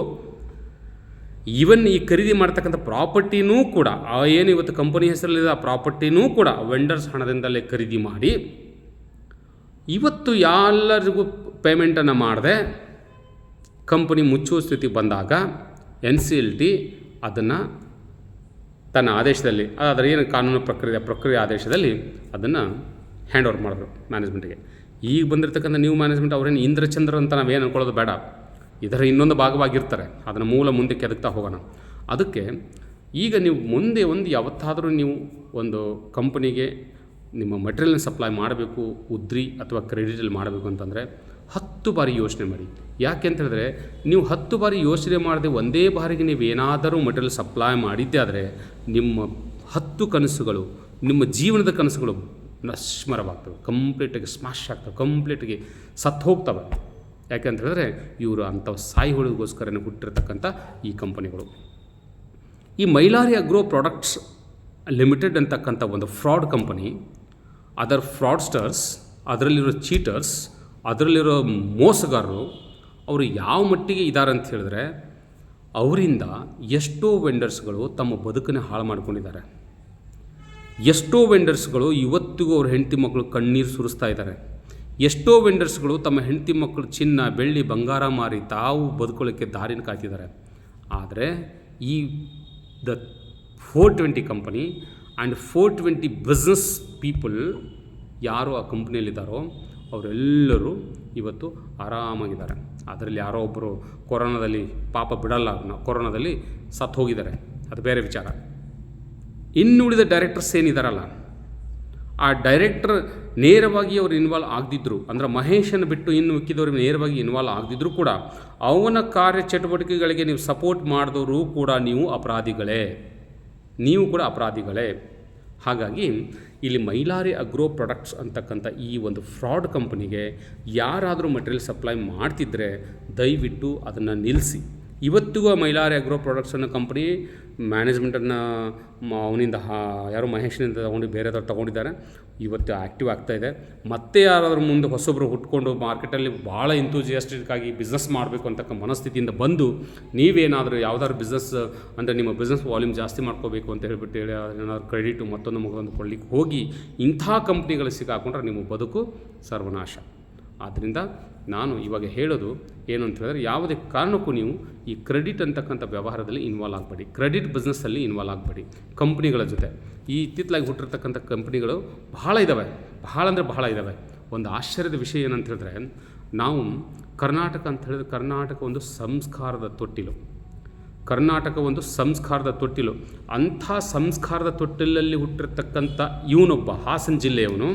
ಈವನ್ ಈ ಖರೀದಿ ಮಾಡ್ತಕ್ಕಂಥ ಪ್ರಾಪರ್ಟಿನೂ ಕೂಡ ಏನು ಇವತ್ತು ಕಂಪನಿ ಹೆಸರಲ್ಲಿದೆ ಆ ಪ್ರಾಪರ್ಟಿನೂ ಕೂಡ ವೆಂಡರ್ಸ್ ಹಣದಿಂದಲೇ ಖರೀದಿ ಮಾಡಿ ಇವತ್ತು ಎಲ್ಲರಿಗೂ ಪೇಮೆಂಟನ್ನು ಮಾಡದೆ ಕಂಪನಿ ಮುಚ್ಚುವ ಸ್ಥಿತಿ ಬಂದಾಗ NCLT ಅದನ್ನು ತನ್ನ ಆದೇಶದಲ್ಲಿ, ಅದರ ಏನು ಕಾನೂನು ಪ್ರಕ್ರಿಯೆ ಆದೇಶದಲ್ಲಿ ಅದನ್ನು ಹ್ಯಾಂಡ್ ಓವರ್ ಮಾಡಿದ್ರು ಮ್ಯಾನೇಜ್ಮೆಂಟಿಗೆ. ಈಗ ಬಂದಿರತಕ್ಕಂಥ ನ್ಯೂ ಮ್ಯಾನೇಜ್ಮೆಂಟ್ ಅವರೇನು ಇಂದ್ರಚಂದ್ರ ಅಂತ ನಾವೇನು ಅನ್ಕೊಳ್ಳೋದು ಬೇಡ, ಇದರ ಇನ್ನೊಂದು ಭಾಗವಾಗಿರ್ತಾರೆ. ಅದನ್ನು ಮುಂದೆ ಕೆದಕ್ತಾ ಹೋಗೋಣ. ಅದಕ್ಕೆ ಈಗ ನೀವು ಮುಂದೆ ಯಾವತ್ತಾದರೂ ನೀವು ಒಂದು ಕಂಪನಿಗೆ ನಿಮ್ಮ ಮೆಟೀರಿಯಲ್ನ ಸಪ್ಲೈ ಮಾಡಬೇಕು, ಉದ್ರಿ ಅಥವಾ ಕ್ರೆಡಿಟಲ್ಲಿ ಮಾಡಬೇಕು ಅಂತಂದರೆ 10 ಬಾರಿ ಯೋಚನೆ ಮಾಡಿ. ಯಾಕೆ ಅಂತ ಹೇಳಿದ್ರೆ, ನೀವು 10 ಬಾರಿ ಯೋಚನೆ ಮಾಡದೆ ಒಂದೇ ಬಾರಿಗೆ ನೀವು ಏನಾದರೂ ಮೆಟೀರಿಯಲ್ ಸಪ್ಲೈ ಮಾಡಿದ್ದೆ ಆದರೆ ನಿಮ್ಮ 10 ಕನಸುಗಳು, ನಿಮ್ಮ ಜೀವನದ ಕನಸುಗಳು ನಶ್ಮರವಾಗ್ತವೆ, ಕಂಪ್ಲೀಟಾಗಿ ಸ್ಮ್ಯಾಶ್ ಆಗ್ತವೆ, ಕಂಪ್ಲೀಟಾಗಿ ಸತ್ತು ಹೋಗ್ತವೆ. ಯಾಕೆ ಅಂತ ಹೇಳಿದ್ರೆ ಇವರು ಅಂಥ ಸಾಯಿಗಳಿಗೋಸ್ಕರನೇ ಹುಟ್ಟಿರ್ತಕ್ಕಂಥ ಈ ಕಂಪನಿಗಳು. ಈ ಮೈಲಾರಿ ಅಗ್ರೋ ಪ್ರಾಡಕ್ಟ್ಸ್ ಲಿಮಿಟೆಡ್ ಅಂತಕ್ಕಂಥ ಒಂದು ಫ್ರಾಡ್ ಕಂಪನಿ, ಅದರ ಫ್ರಾಡ್ಸ್ಟರ್ಸ್, ಅದರಲ್ಲಿರೋ ಚೀಟರ್ಸ್, ಅದರಲ್ಲಿರೋ ಮೋಸಗಾರರು ಅವರು ಯಾವ ಮಟ್ಟಿಗೆ ಇದ್ದಾರೆ ಅಂತ ಹೇಳಿದ್ರೆ, ಅವರಿಂದ ಎಷ್ಟೋ ವೆಂಡರ್ಸ್ಗಳು ತಮ್ಮ ಬದುಕನ್ನೇ ಹಾಳು ಮಾಡ್ಕೊಂಡಿದ್ದಾರೆ. ಎಷ್ಟೋ ವೆಂಡರ್ಸ್ಗಳು ಇವತ್ತಿಗೂ ಅವ್ರ ಹೆಂಡತಿ ಮಕ್ಕಳು ಕಣ್ಣೀರು ಸುರಿಸ್ತಾ ಇದ್ದಾರೆ. ಎಷ್ಟೋ ವೆಂಡರ್ಸ್ಗಳು ತಮ್ಮ ಹೆಂಡತಿ ಮಕ್ಕಳು ಚಿನ್ನ ಬೆಳ್ಳಿ ಬಂಗಾರ ಮಾರಿ ತಾವು ಬದುಕೊಳ್ಳೋಕ್ಕೆ ದಾರಿನ ಕಾಯ್ತಿದ್ದಾರೆ. ಆದರೆ ಈ the 420 company and 420 business people ಯಾರು ಆ ಕಂಪ್ನಿಯಲ್ಲಿದ್ದಾರೋ ಅವರೆಲ್ಲರೂ ಇವತ್ತು ಆರಾಮಾಗಿದ್ದಾರೆ. ಅದರಲ್ಲಿ ಯಾರೋ ಒಬ್ಬರು ಕೊರೋನಾದಲ್ಲಿ ಪಾಪ ಬಿಡಲ್ಲ, ಕೊರೋನಾದಲ್ಲಿ ಸತ್ತು ಹೋಗಿದ್ದಾರೆ, ಅದು ಬೇರೆ ವಿಚಾರ. ಇನ್ನುಳಿದ ಡೈರೆಕ್ಟರ್ಸ್ ಏನಿದ್ದಾರಲ್ಲ, ಆ ಡೈರೆಕ್ಟರ್ ನೇರವಾಗಿ ಅವರು ಇನ್ವಾಲ್ವ್ ಆಗದಿದ್ದರು, ಅಂದರೆ ಮಹೇಶನ್ನು ಬಿಟ್ಟು ಇನ್ನು ಮಿಕ್ಕಿದವ್ರಿಗೆ ನೇರವಾಗಿ ಇನ್ವಾಲ್ವ್ ಆಗದಿದ್ದರೂ ಕೂಡ ಅವನ ಕಾರ್ಯಚಟುವಟಿಕೆಗಳಿಗೆ ನೀವು ಸಪೋರ್ಟ್ ಮಾಡಿದವರು ಕೂಡ ನೀವು ಕೂಡ ಅಪರಾಧಿಗಳೇ. ಹಾಗಾಗಿ ಇಲ್ಲಿ ಮೈಲಾರಿ ಅಗ್ರೋ ಪ್ರಾಡಕ್ಟ್ಸ್ ಅಂತಕ್ಕಂಥ ಈ ಒಂದು ಫ್ರಾಡ್ ಕಂಪನಿಗೆ ಯಾರಾದರೂ ಮಟೀರಿಯಲ್ ಸಪ್ಲೈ ಮಾಡ್ತಿದ್ದರೆ ದಯವಿಟ್ಟು ಅದನ್ನು ನಿಲ್ಲಿಸಿ. ಇವತ್ತಿಗೂ ಮೈಲಾರಿ ಅಗ್ರೋ ಪ್ರಾಡಕ್ಟ್ಸ್ ಅನ್ನೋ ಕಂಪ್ನಿ ಮ್ಯಾನೇಜ್ಮೆಂಟನ್ನು ಅವನಿಂದ ಯಾರೋ ಮಹೇಶನಿಂದ ತೊಗೊಂಡು ಬೇರೆದವ್ರು ತೊಗೊಂಡಿದ್ದಾರೆ. ಇವತ್ತು ಆ್ಯಕ್ಟಿವ್ ಆಗ್ತಾಯಿದೆ. ಮತ್ತೆ ಯಾರಾದರೂ ಮುಂದೆ ಹೊಸೊಬ್ಬರು ಹುಟ್ಕೊಂಡು ಮಾರ್ಕೆಟಲ್ಲಿ ಭಾಳ ಎಂತೂಸಿಯಾಸ್ಟಿಕ್ಕಾಗಿ ಬಿಸ್ನೆಸ್ ಮಾಡಬೇಕು ಅಂತಕ್ಕ ಮನಸ್ಥಿತಿಯಿಂದ ಬಂದು ನೀವೇನಾದರೂ ಯಾವುದಾದ್ರು ಬಿಸ್ನೆಸ್ ಅಂದರೆ ನಿಮ್ಮ ಬಿಸ್ನೆಸ್ ವಾಲ್ಯೂಮ್ ಜಾಸ್ತಿ ಮಾಡ್ಕೋಬೇಕು ಅಂತ ಹೇಳಿಬಿಟ್ಟು ಏನಾದರೂ ಕ್ರೆಡಿಟು ಮತ್ತೊಂದು ಮಗದೊಂದು ಕೊಡಲಿಕ್ಕೆ ಹೋಗಿ ಇಂಥ ಕಂಪ್ನಿಗಳು ಸಿಕ್ಕಾಕೊಂಡ್ರೆ ನಿಮ್ಮ ಬದುಕು ಸರ್ವನಾಶ. ಆದ್ದರಿಂದ ನಾನು ಇವಾಗ ಹೇಳೋದು ಏನು ಅಂತ ಹೇಳಿದ್ರೆ, ಯಾವುದೇ ಕಾರಣಕ್ಕೂ ನೀವು ಈ ಕ್ರೆಡಿಟ್ ಅಂತಕ್ಕಂಥ ವ್ಯವಹಾರದಲ್ಲಿ ಇನ್ವಾಲ್ವ್ ಆಗಬೇಡಿ, ಕ್ರೆಡಿಟ್ ಬಿಸ್ನೆಸ್ಸಲ್ಲಿ ಇನ್ವಾಲ್ವ್ ಆಗಬೇಡಿ. ಕಂಪ್ನಿಗಳ ಜೊತೆ ಈ ಇತ್ತಿತ್ತಲಾಗಿ ಹುಟ್ಟಿರ್ತಕ್ಕಂಥ ಕಂಪ್ನಿಗಳು ಬಹಳ ಇದ್ದಾವೆ, ಬಹಳ ಇದ್ದಾವೆ. ಒಂದು ಆಶ್ಚರ್ಯದ ವಿಷಯ ಏನಂತ ಹೇಳಿದ್ರೆ, ನಾವು ಕರ್ನಾಟಕ ಅಂತ ಹೇಳಿದ್ರೆ ಕರ್ನಾಟಕ ಒಂದು ಸಂಸ್ಕಾರದ ತೊಟ್ಟಿಲು. ಅಂಥ ಸಂಸ್ಕಾರದ ತೊಟ್ಟಿಲಲ್ಲಿ ಹುಟ್ಟಿರ್ತಕ್ಕಂಥ ಇವನೊಬ್ಬ ಹಾಸನ ಜಿಲ್ಲೆಯವನು,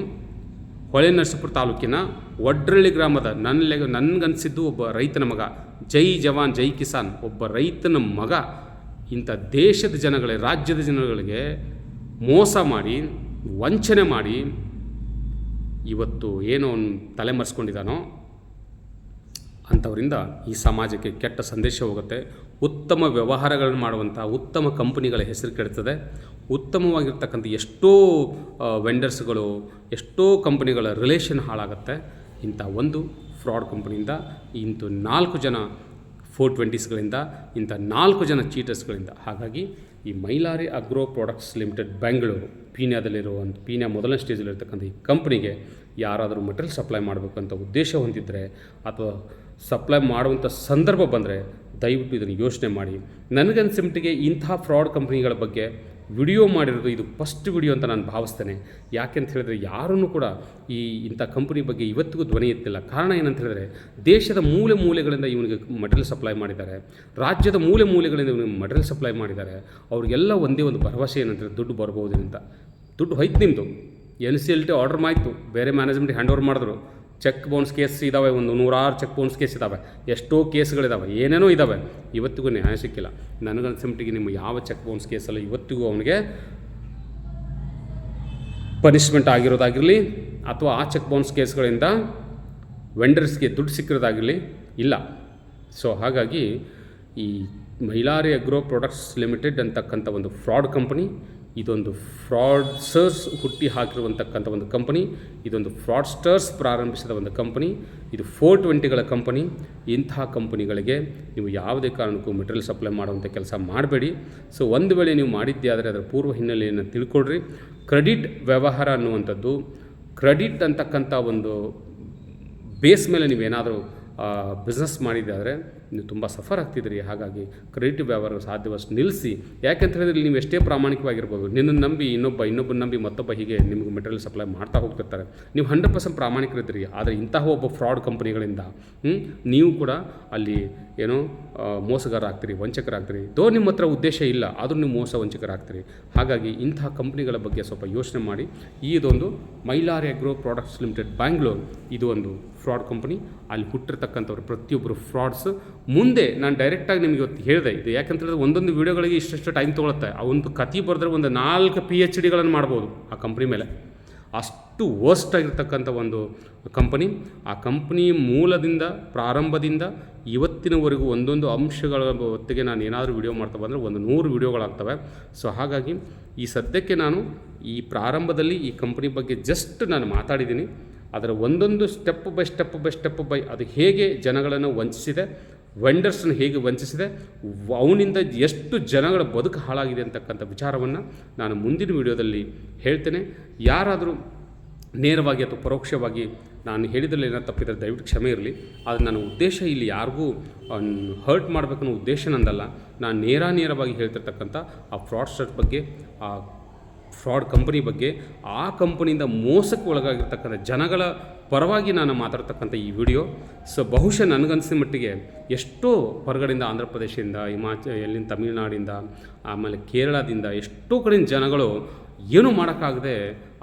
ಹೊಳೆನರಸೀಪುರ ತಾಲೂಕಿನ ವಡ್ರಳ್ಳಿ ಗ್ರಾಮದ ನನಗನ್ಸಿದ್ದು ಒಬ್ಬ ರೈತನ ಮಗ, ಜೈ ಜವಾನ್ ಜೈ ಕಿಸಾನ್, ಒಬ್ಬ ರೈತನ ಮಗ ಇಂಥ ದೇಶದ ಜನಗಳಿಗೆ, ರಾಜ್ಯದ ಜನಗಳಿಗೆ ಮೋಸ ಮಾಡಿ ವಂಚನೆ ಮಾಡಿ ಇವತ್ತು ಏನೋ ತಲೆಮರೆಸ್ಕೊಂಡಿದ್ದಾನೋ ಅಂಥವರಿಂದ ಈ ಸಮಾಜಕ್ಕೆ ಕೆಟ್ಟ ಸಂದೇಶ ಹೋಗುತ್ತೆ. ಉತ್ತಮ ವ್ಯವಹಾರಗಳನ್ನು ಮಾಡುವಂಥ ಉತ್ತಮ ಕಂಪನಿಗಳ ಹೆಸರು ಕೆಡ್ತದೆ. ಉತ್ತಮವಾಗಿರ್ತಕ್ಕಂಥ ಎಷ್ಟೋ ವೆಂಡರ್ಸ್ಗಳು, ಎಷ್ಟೋ ಕಂಪನಿಗಳ ರಿಲೇಷನ್ ಹಾಳಾಗುತ್ತೆ ಇಂಥ ಒಂದು ಫ್ರಾಡ್ ಕಂಪನಿಯಿಂದ, ಇಂಥ 4 ಜನ 420ಸ್ಗಳಿಂದ, ಇಂಥ 4 ಜನ ಚೀಟರ್ಸ್ಗಳಿಂದ. ಹಾಗಾಗಿ ಈ Mylari agro products limited Bengaluru Peenya ಮೊದಲನೇ ಸ್ಟೇಜಲ್ಲಿರ್ತಕ್ಕಂಥ ಈ ಕಂಪ್ನಿಗೆ ಯಾರಾದರೂ ಮೆಟೀರಿಯಲ್ ಸಪ್ಲೈ ಮಾಡಬೇಕಂತ ಉದ್ದೇಶ ಹೊಂದಿದ್ದರೆ ಅಥವಾ ಸಪ್ಲೈ ಮಾಡುವಂಥ ಸಂದರ್ಭ ಬಂದರೆ ದಯವಿಟ್ಟು ಇದನ್ನು ಯೋಚನೆ ಮಾಡಿ. ನನಗನ್ಸಿಮಟ್ಟಿಗೆ ಇಂಥ ಫ್ರಾಡ್ ಕಂಪ್ನಿಗಳ ಬಗ್ಗೆ ವಿಡಿಯೋ ಮಾಡಿರೋದು ಇದು ಫಸ್ಟ್ ವಿಡಿಯೋ ಅಂತ ನಾನು ಭಾವಿಸ್ತೇನೆ. ಯಾಕೆಂತ ಹೇಳಿದ್ರೆ ಯಾರೂ ಕೂಡ ಇಂಥ ಕಂಪ್ನಿ ಬಗ್ಗೆ ಇವತ್ತಿಗೂ ಧ್ವನಿ ಎತ್ತಿಲ್ಲ. ಕಾರಣ ಏನಂತ ಹೇಳಿದ್ರೆ, ದೇಶದ ಮೂಲೆಗಳಿಂದ ಇವನಿಗೆ ಮಟೀರಿಯಲ್ ಸಪ್ಲೈ ಮಾಡಿದ್ದಾರೆ, ರಾಜ್ಯದ ಮೂಲೆಗಳಿಂದ ಇವನಿಗೆ ಮಟೀರಿಯಲ್ ಸಪ್ಲೈ ಮಾಡಿದ್ದಾರೆ. ಅವ್ರಿಗೆಲ್ಲ ಒಂದೇ ಒಂದು ಭರವಸೆ ಏನಂತಂದರೆ ದುಡ್ಡು ಬರ್ಬೋದು ಅಂತ. ದುಡ್ಡು ಹೋಯ್ತು, ನಿಮ್ಮದು NCLT ಆರ್ಡರ್ ಮಾಯಿತು, ಬೇರೆ ಮ್ಯಾನೇಜ್ಮೆಂಟ್ ಹ್ಯಾಂಡ್ ಓವರ್ ಮಾಡಿದ್ರು. ಚೆಕ್ ಬೌನ್ಸ್ ಕೇಸ್ ಇದ್ದಾವೆ, ಒಂದು 100 ಚೆಕ್ ಬೌನ್ಸ್ ಕೇಸ್ ಇದ್ದಾವೆ, ಎಷ್ಟೋ ಕೇಸ್ಗಳಿದ್ದಾವೆ, ಏನೇನೋ ಇದ್ದಾವೆ, ಇವತ್ತಿಗೂ ನ್ಯಾಯ ಸಿಕ್ಕಿಲ್ಲ. ನನಗನ್ಸಿಮಟ್ಟಿಗೆ ನಿಮ್ಮ ಯಾವ ಚೆಕ್ ಬೌನ್ಸ್ ಕೇಸಲ್ಲ ಇವತ್ತಿಗೂ ಅವನಿಗೆ ಪನಿಷ್ಮೆಂಟ್ ಆಗಿರೋದಾಗಿರಲಿ ಅಥವಾ ಆ ಚೆಕ್ ಬೌನ್ಸ್ ಕೇಸ್ಗಳಿಂದ ವೆಂಡರ್ಸ್ಗೆ ದುಡ್ಡು ಸಿಕ್ಕಿರೋದಾಗಿರಲಿ ಇಲ್ಲ. ಸೊ ಹಾಗಾಗಿ ಈ ಮೈಲಾರಿ ಅಗ್ರೋ ಪ್ರಾಡಕ್ಟ್ಸ್ ಲಿಮಿಟೆಡ್ ಅಂತಕ್ಕಂಥ ಒಂದು ಫ್ರಾಡ್ ಕಂಪನಿ, ಇದೊಂದು ಫ್ರಾಡ್ಸರ್ಸ್ ಹುಟ್ಟಿ ಹಾಕಿರುವಂತಕ್ಕಂಥ ಒಂದು ಕಂಪನಿ, ಇದೊಂದು ಫ್ರಾಡ್ಸ್ಟರ್ಸ್ ಪ್ರಾರಂಭಿಸಿದ ಒಂದು ಕಂಪನಿ, ಇದು 420ಗಳ ಕಂಪನಿ. ಇಂಥ ಕಂಪನಿಗಳಿಗೆ ನೀವು ಯಾವುದೇ ಕಾರಣಕ್ಕೂ ಮೆಟೀರಿಯಲ್ ಸಪ್ಲೈ ಮಾಡುವಂಥ ಕೆಲಸ ಮಾಡಬೇಡಿ. ಸೊ ಒಂದು ವೇಳೆ ನೀವು ಮಾಡಿದ್ದೇ ಆದರೆ ಅದರ ಪೂರ್ವ ಹಿನ್ನೆಲೆಯನ್ನು ತಿಳ್ಕೊಳ್ರಿ. ಕ್ರೆಡಿಟ್ ವ್ಯವಹಾರ ಅನ್ನುವಂಥದ್ದು, ಕ್ರೆಡಿಟ್ ಅಂತಕ್ಕಂಥ ಒಂದು ಬೇಸ್ ಮೇಲೆ ನೀವೇನಾದರೂ ಬಿಸ್ನೆಸ್ ಮಾಡಿದ್ದಾದರೆ ನೀವು ತುಂಬ ಸಫರ್ ಆಗ್ತಿದ್ರಿ. ಹಾಗಾಗಿ ಕ್ರೆಡಿಟ್ ವ್ಯವಹಾರ ಸಾಧ್ಯವಷ್ಟು ನಿಲ್ಲಿಸಿ. ಯಾಕೆಂತ ಹೇಳಿದ್ರೆ ನೀವು ಎಷ್ಟೇ ಪ್ರಾಮಾಣಿಕವಾಗಿರ್ಬೋದು, ನಿನ್ನನ್ನು ನಂಬಿ ಇನ್ನೊಬ್ಬನ ನಂಬಿ ಮತ್ತೊಬ್ಬ ಹೀಗೆ ನಿಮಗೆ ಮೆಟೀರಿಯಲ್ ಸಪ್ಲೈ ಮಾಡ್ತಾ ಹೋಗ್ತಿರ್ತಾರೆ. ನೀವು 100% ಪ್ರಾಮಾಣಿಕರಿದ್ದೀರಿ. ಆದರೆ ಇಂತಹ ಒಬ್ಬ ಫ್ರಾಡ್ ಕಂಪನಿಗಳಿಂದ ನೀವು ಕೂಡ ಅಲ್ಲಿ ಏನೋ ಮೋಸಗಾರರಾಗ್ತೀರಿ, ವಂಚಕರಾಗ್ತೀರಿ. ನಿಮ್ಮ ಹತ್ರ ಉದ್ದೇಶ ಇಲ್ಲ, ಆದರೂ ನೀವು ವಂಚಕರಾಗ್ತೀರಿ. ಹಾಗಾಗಿ ಇಂತಹ ಕಂಪ್ನಿಗಳ ಬಗ್ಗೆ ಸ್ವಲ್ಪ ಯೋಚನೆ ಮಾಡಿ. ಇದೊಂದು Mylari agro products limited Bangalore, ಇದು ಒಂದು ಫ್ರಾಡ್ ಕಂಪನಿ. ಅಲ್ಲಿ ಹುಟ್ಟಿರ್ತಕ್ಕಂಥವ್ರು ಪ್ರತಿಯೊಬ್ಬರು ಫ್ರಾಡ್ಸ್. ಮುಂದೆ ನಾನು ಡೈರೆಕ್ಟಾಗಿ ನಿಮಗೆ ಇವತ್ತು ಹೇಳಿದೆ ಇದು, ಯಾಕಂತ ಹೇಳಿದ್ರೆ ಒಂದೊಂದು ವೀಡಿಯೋಗಳಿಗೆ ಇಷ್ಟು ಟೈಮ್ ತೊಗೊಳುತ್ತೆ. ಆ ಒಂದು ಕತೆ ಬರೆದ್ರೆ ಒಂದು 4 PhDಗಳನ್ನು ಮಾಡ್ಬೋದು ಆ ಕಂಪ್ನಿ ಮೇಲೆ. ಅಷ್ಟು ವರ್ಸ್ಟ್ ಆಗಿರ್ತಕ್ಕಂಥ ಒಂದು ಕಂಪನಿ. ಆ ಕಂಪ್ನಿ ಮೂಲದಿಂದ ಪ್ರಾರಂಭದಿಂದ ಇವತ್ತಿನವರೆಗೂ ಒಂದೊಂದು ಅಂಶಗಳ ಹೊತ್ತಿಗೆ ನಾನು ಏನಾದರೂ ವಿಡಿಯೋ ಮಾಡ್ತಾ ಬಂದರೆ 100 ವಿಡಿಯೋಗಳಾಗ್ತವೆ. ಸೊ ಹಾಗಾಗಿ ಈ ಸದ್ಯಕ್ಕೆ ನಾನು ಈ ಪ್ರಾರಂಭದಲ್ಲಿ ಈ ಕಂಪ್ನಿ ಬಗ್ಗೆ ಜಸ್ಟ್ ನಾನು ಮಾತಾಡಿದ್ದೀನಿ. ಅದರ ಒಂದೊಂದು ಸ್ಟೆಪ್ ಬೈ ಅದು ಹೇಗೆ ಜನಗಳನ್ನು ವಂಚಿಸಿದೆ, ವೆಂಡರ್ಸ್ನ ಹೇಗೆ ವಂಚಿಸಿದೆ, ಅವನಿಂದ ಎಷ್ಟು ಜನಗಳ ಬದುಕು ಹಾಳಾಗಿದೆ ಅಂತಕ್ಕಂಥ ವಿಚಾರವನ್ನು ನಾನು ಮುಂದಿನ ವಿಡಿಯೋದಲ್ಲಿ ಹೇಳ್ತೇನೆ. ಯಾರಾದರೂ ನೇರವಾಗಿ ಅಥವಾ ಪರೋಕ್ಷವಾಗಿ ನಾನು ಹೇಳಿದ್ರಲ್ಲಿ ಏನೋ ತಪ್ಪಿದರೆ ದಯವಿಟ್ಟು ಕ್ಷಮೆ ಇರಲಿ. ಆದರೆ ನನ್ನ ಉದ್ದೇಶ ಇಲ್ಲಿ ಯಾರಿಗೂ ಹರ್ಟ್ ಮಾಡಬೇಕನ್ನೋ ಉದ್ದೇಶ ನಂದಲ್ಲ. ನಾನು ನೇರವಾಗಿ ಹೇಳ್ತಿರ್ತಕ್ಕಂಥ ಆ ಫ್ರಾಡ್ಸ್ಟರ್ ಬಗ್ಗೆ, ಆ ಫ್ರಾಡ್ ಕಂಪನಿ ಬಗ್ಗೆ, ಆ ಕಂಪನಿಯಿಂದ ಮೋಸಕ್ಕೆ ಒಳಗಾಗಿರ್ತಕ್ಕಂಥ ಜನಗಳ ಪರವಾಗಿ ನಾನು ಮಾತಾಡ್ತಕ್ಕಂಥ ಈ ವಿಡಿಯೋ. ಸೊ ಬಹುಶಃ ನನಗನ್ಸಿದ ಮಟ್ಟಿಗೆ ಎಷ್ಟೋ ಹೊರಗಡೆಯಿಂದ, ಆಂಧ್ರ ಪ್ರದೇಶದಿಂದ, ಎಲ್ಲಿಂದ ತಮಿಳುನಾಡಿಂದ, ಆಮೇಲೆ ಕೇರಳದಿಂದ ಎಷ್ಟೋ ಕಡೆಯಿಂದ ಜನಗಳು ಏನೂ ಮಾಡೋಕ್ಕಾಗದೆ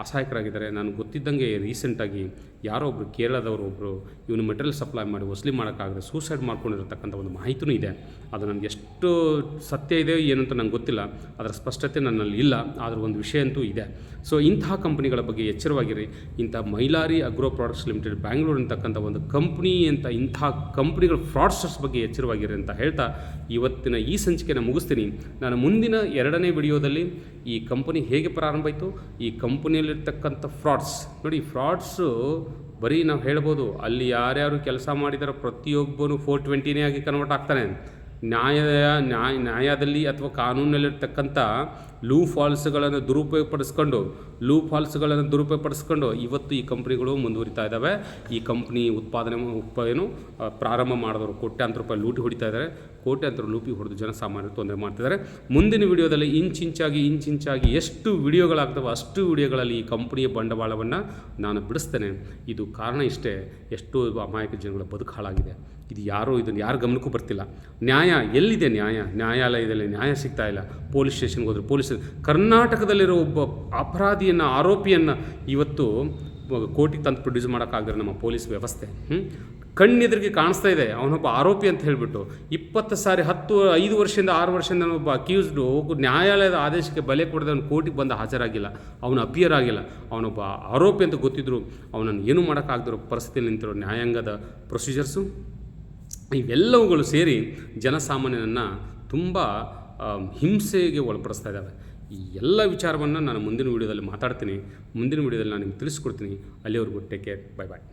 ಅಸಹಾಯಕರಾಗಿದ್ದಾರೆ. ನಾನು ಗೊತ್ತಿದ್ದಂಗೆ ರೀಸೆಂಟಾಗಿ ಯಾರೋ ಒಬ್ಬರು ಕೇರಳದವರು ಒಬ್ಬರು ಇವನು ಮೆಟೀರಿಯಲ್ ಸಪ್ಲೈ ಮಾಡಿ ವಸೂಲಿ ಮಾಡೋಕ್ಕಾಗದೆ ಸೂಸೈಡ್ ಮಾಡ್ಕೊಂಡಿರತಕ್ಕಂಥ ಒಂದು ಮಾಹಿತಿಯೂ ಇದೆ. ಅದು ನನಗೆ ಎಷ್ಟು ಸತ್ಯ ಇದೆ ಏನಂತ ನಂಗೆ ಗೊತ್ತಿಲ್ಲ, ಅದರ ಸ್ಪಷ್ಟತೆ ನನ್ನಲ್ಲಿ ಇಲ್ಲ. ಆದರೆ ಒಂದು ವಿಷಯ ಅಂತೂ ಇದೆ. ಸೊ ಇಂತಹ ಕಂಪ್ನಿಗಳ ಬಗ್ಗೆ ಎಚ್ಚರವಾಗಿರಿ. ಇಂಥ Mylari agro products limited Bangalore ಅಂತಕ್ಕಂಥ ಒಂದು ಕಂಪ್ನಿ ಅಂತ, ಇಂಥ ಕಂಪ್ನಿಗಳ ಫ್ರಾಡ್ಸ್ಟರ್ಸ್ ಬಗ್ಗೆ ಎಚ್ಚರವಾಗಿರಿ ಅಂತ ಹೇಳ್ತಾ ಇವತ್ತಿನ ಈ ಸಂಚಿಕೆಯನ್ನು ಮುಗಿಸ್ತೀನಿ. ನಾನು ಮುಂದಿನ 2ನೇ ವಿಡಿಯೋದಲ್ಲಿ ಈ ಕಂಪನಿ ಹೇಗೆ ಪ್ರಾರಂಭ ಆಯಿತು, ಈ ಕಂಪನಿಯಲ್ಲಿರ್ತಕ್ಕಂಥ ಫ್ರಾಡ್ಸ್ ನೋಡಿ, ಫ್ರಾಡ್ಸು ಬರೀ ನಾವು ಹೇಳ್ಬೋದು ಅಲ್ಲಿ ಯಾರ್ಯಾರು ಕೆಲಸ ಮಾಡಿದಾರೋ ಪ್ರತಿಯೊಬ್ಬನು 420ನೇ ಆಗಿ ಕನ್ವರ್ಟ್ ಆಗ್ತಾನೆ. ನ್ಯಾಯದಲ್ಲಿ ಅಥವಾ ಕಾನೂನಲ್ಲಿರ್ತಕ್ಕಂಥ ಲೂಪ್ ಹಾಲ್ಸ್ಗಳನ್ನು ದುರುಪಯೋಗಪಡಿಸ್ಕೊಂಡು ಇವತ್ತು ಈ ಕಂಪ್ನಿಗಳು ಮುಂದುವರಿತಾ ಇದ್ದಾವೆ. ಈ ಕಂಪ್ನಿ ಪ್ರಾರಂಭ ಮಾಡಿದವರು ಕೋಟ್ಯಾಂತರ ರೂಪಾಯಿ ಲೂಟಿ ಹೊಡಿತಾ ಇದ್ದಾರೆ, ಕೋಟ್ಯಾಂತರ ಲೂಪಿ ಹೊಡೆದು ಜನಸಾಮಾನ್ಯರು ತೊಂದರೆ ಮಾಡ್ತಿದ್ದಾರೆ. ಮುಂದಿನ ವಿಡಿಯೋದಲ್ಲಿ ಇಂಚಿಂಚಾಗಿ ಎಷ್ಟು ವಿಡಿಯೋಗಳಾಗ್ತವೆ ಅಷ್ಟು ವಿಡಿಯೋಗಳಲ್ಲಿ ಈ ಕಂಪ್ನಿಯ ಬಂಡವಾಳವನ್ನು ನಾನು ಬಿಡಿಸ್ತೇನೆ. ಇದು ಕಾರಣ ಇಷ್ಟೇ, ಎಷ್ಟೋ ಅಮಾಯಕ ಜನಗಳ ಬದುಕು ಹಾಳಾಗಿದೆ. ಇದನ್ನು ಯಾರು ಗಮನಕ್ಕೂ ಬರ್ತಿಲ್ಲ. ನ್ಯಾಯ ಎಲ್ಲಿದೆ? ನ್ಯಾಯಾಲಯದಲ್ಲಿ ನ್ಯಾಯ ಸಿಗ್ತಾ ಇಲ್ಲ. ಪೊಲೀಸ್ ಸ್ಟೇಷನ್ಗೆ ಹೋದರೆ ಕರ್ನಾಟಕದಲ್ಲಿರೋ ಒಬ್ಬ ಅಪರಾಧಿಯನ್ನು, ಆರೋಪಿಯನ್ನು ಇವತ್ತು ಕೋರ್ಟಿಗೆ ತಂದು ಪ್ರೊಡ್ಯೂಸ್ ಮಾಡೋಕ್ಕಾಗದ್ರೆ ನಮ್ಮ ಪೊಲೀಸ್ ವ್ಯವಸ್ಥೆ ಕಣ್ಣೆದುರಿಗೆ ಕಾಣಿಸ್ತಾ ಇದೆ. ಅವನೊಬ್ಬ ಆರೋಪಿ ಅಂತ ಹೇಳಿಬಿಟ್ಟು 20 ಸಾರಿ 5 ವರ್ಷದಿಂದ 6 ವರ್ಷದಿಂದ ಒಬ್ಬ ಅಕ್ಯೂಸ್ಡು ನ್ಯಾಯಾಲಯದ ಆದೇಶಕ್ಕೆ ಬೆಲೆ ಕೊಡದೆ ಅವನು ಕೋರ್ಟಿಗೆ ಬಂದು ಹಾಜರಾಗಿಲ್ಲ, ಅವನು ಅಪಿಯರ್ ಆಗಿಲ್ಲ. ಅವನೊಬ್ಬ ಆರೋಪಿ ಅಂತ ಗೊತ್ತಿದ್ರು ಅವನನ್ನು ಏನೂ ಮಾಡೋಕ್ಕಾಗದಿರೋ ಪರಿಸ್ಥಿತಿಯಲ್ಲಿ ನಿಂತಿರೋ ನ್ಯಾಯಾಂಗದ ಪ್ರೊಸೀಜರ್ಸು ಇವೆಲ್ಲವುಗಳು ಸೇರಿ ಜನಸಾಮಾನ್ಯನನ್ನು ತುಂಬ ಹಿಂಸೆಗೆ ಒಳಪಡಿಸ್ತಾ ಇದ್ದಾವೆ. ಈ ಎಲ್ಲ ವಿಚಾರವನ್ನು ನಾನು ಮುಂದಿನ ವೀಡಿಯೋದಲ್ಲಿ ಮಾತಾಡ್ತೀನಿ. ಮುಂದಿನ ವೀಡಿಯೋದಲ್ಲಿ ನಾನು ನಿಮ್ಗೆ ತಿಳಿಸ್ಕೊಡ್ತೀನಿ. ಅಲ್ಲಿವರೆಗೂ ಟೇಕ್ ಕೇರ್, ಬೈ ಬಾಯ್.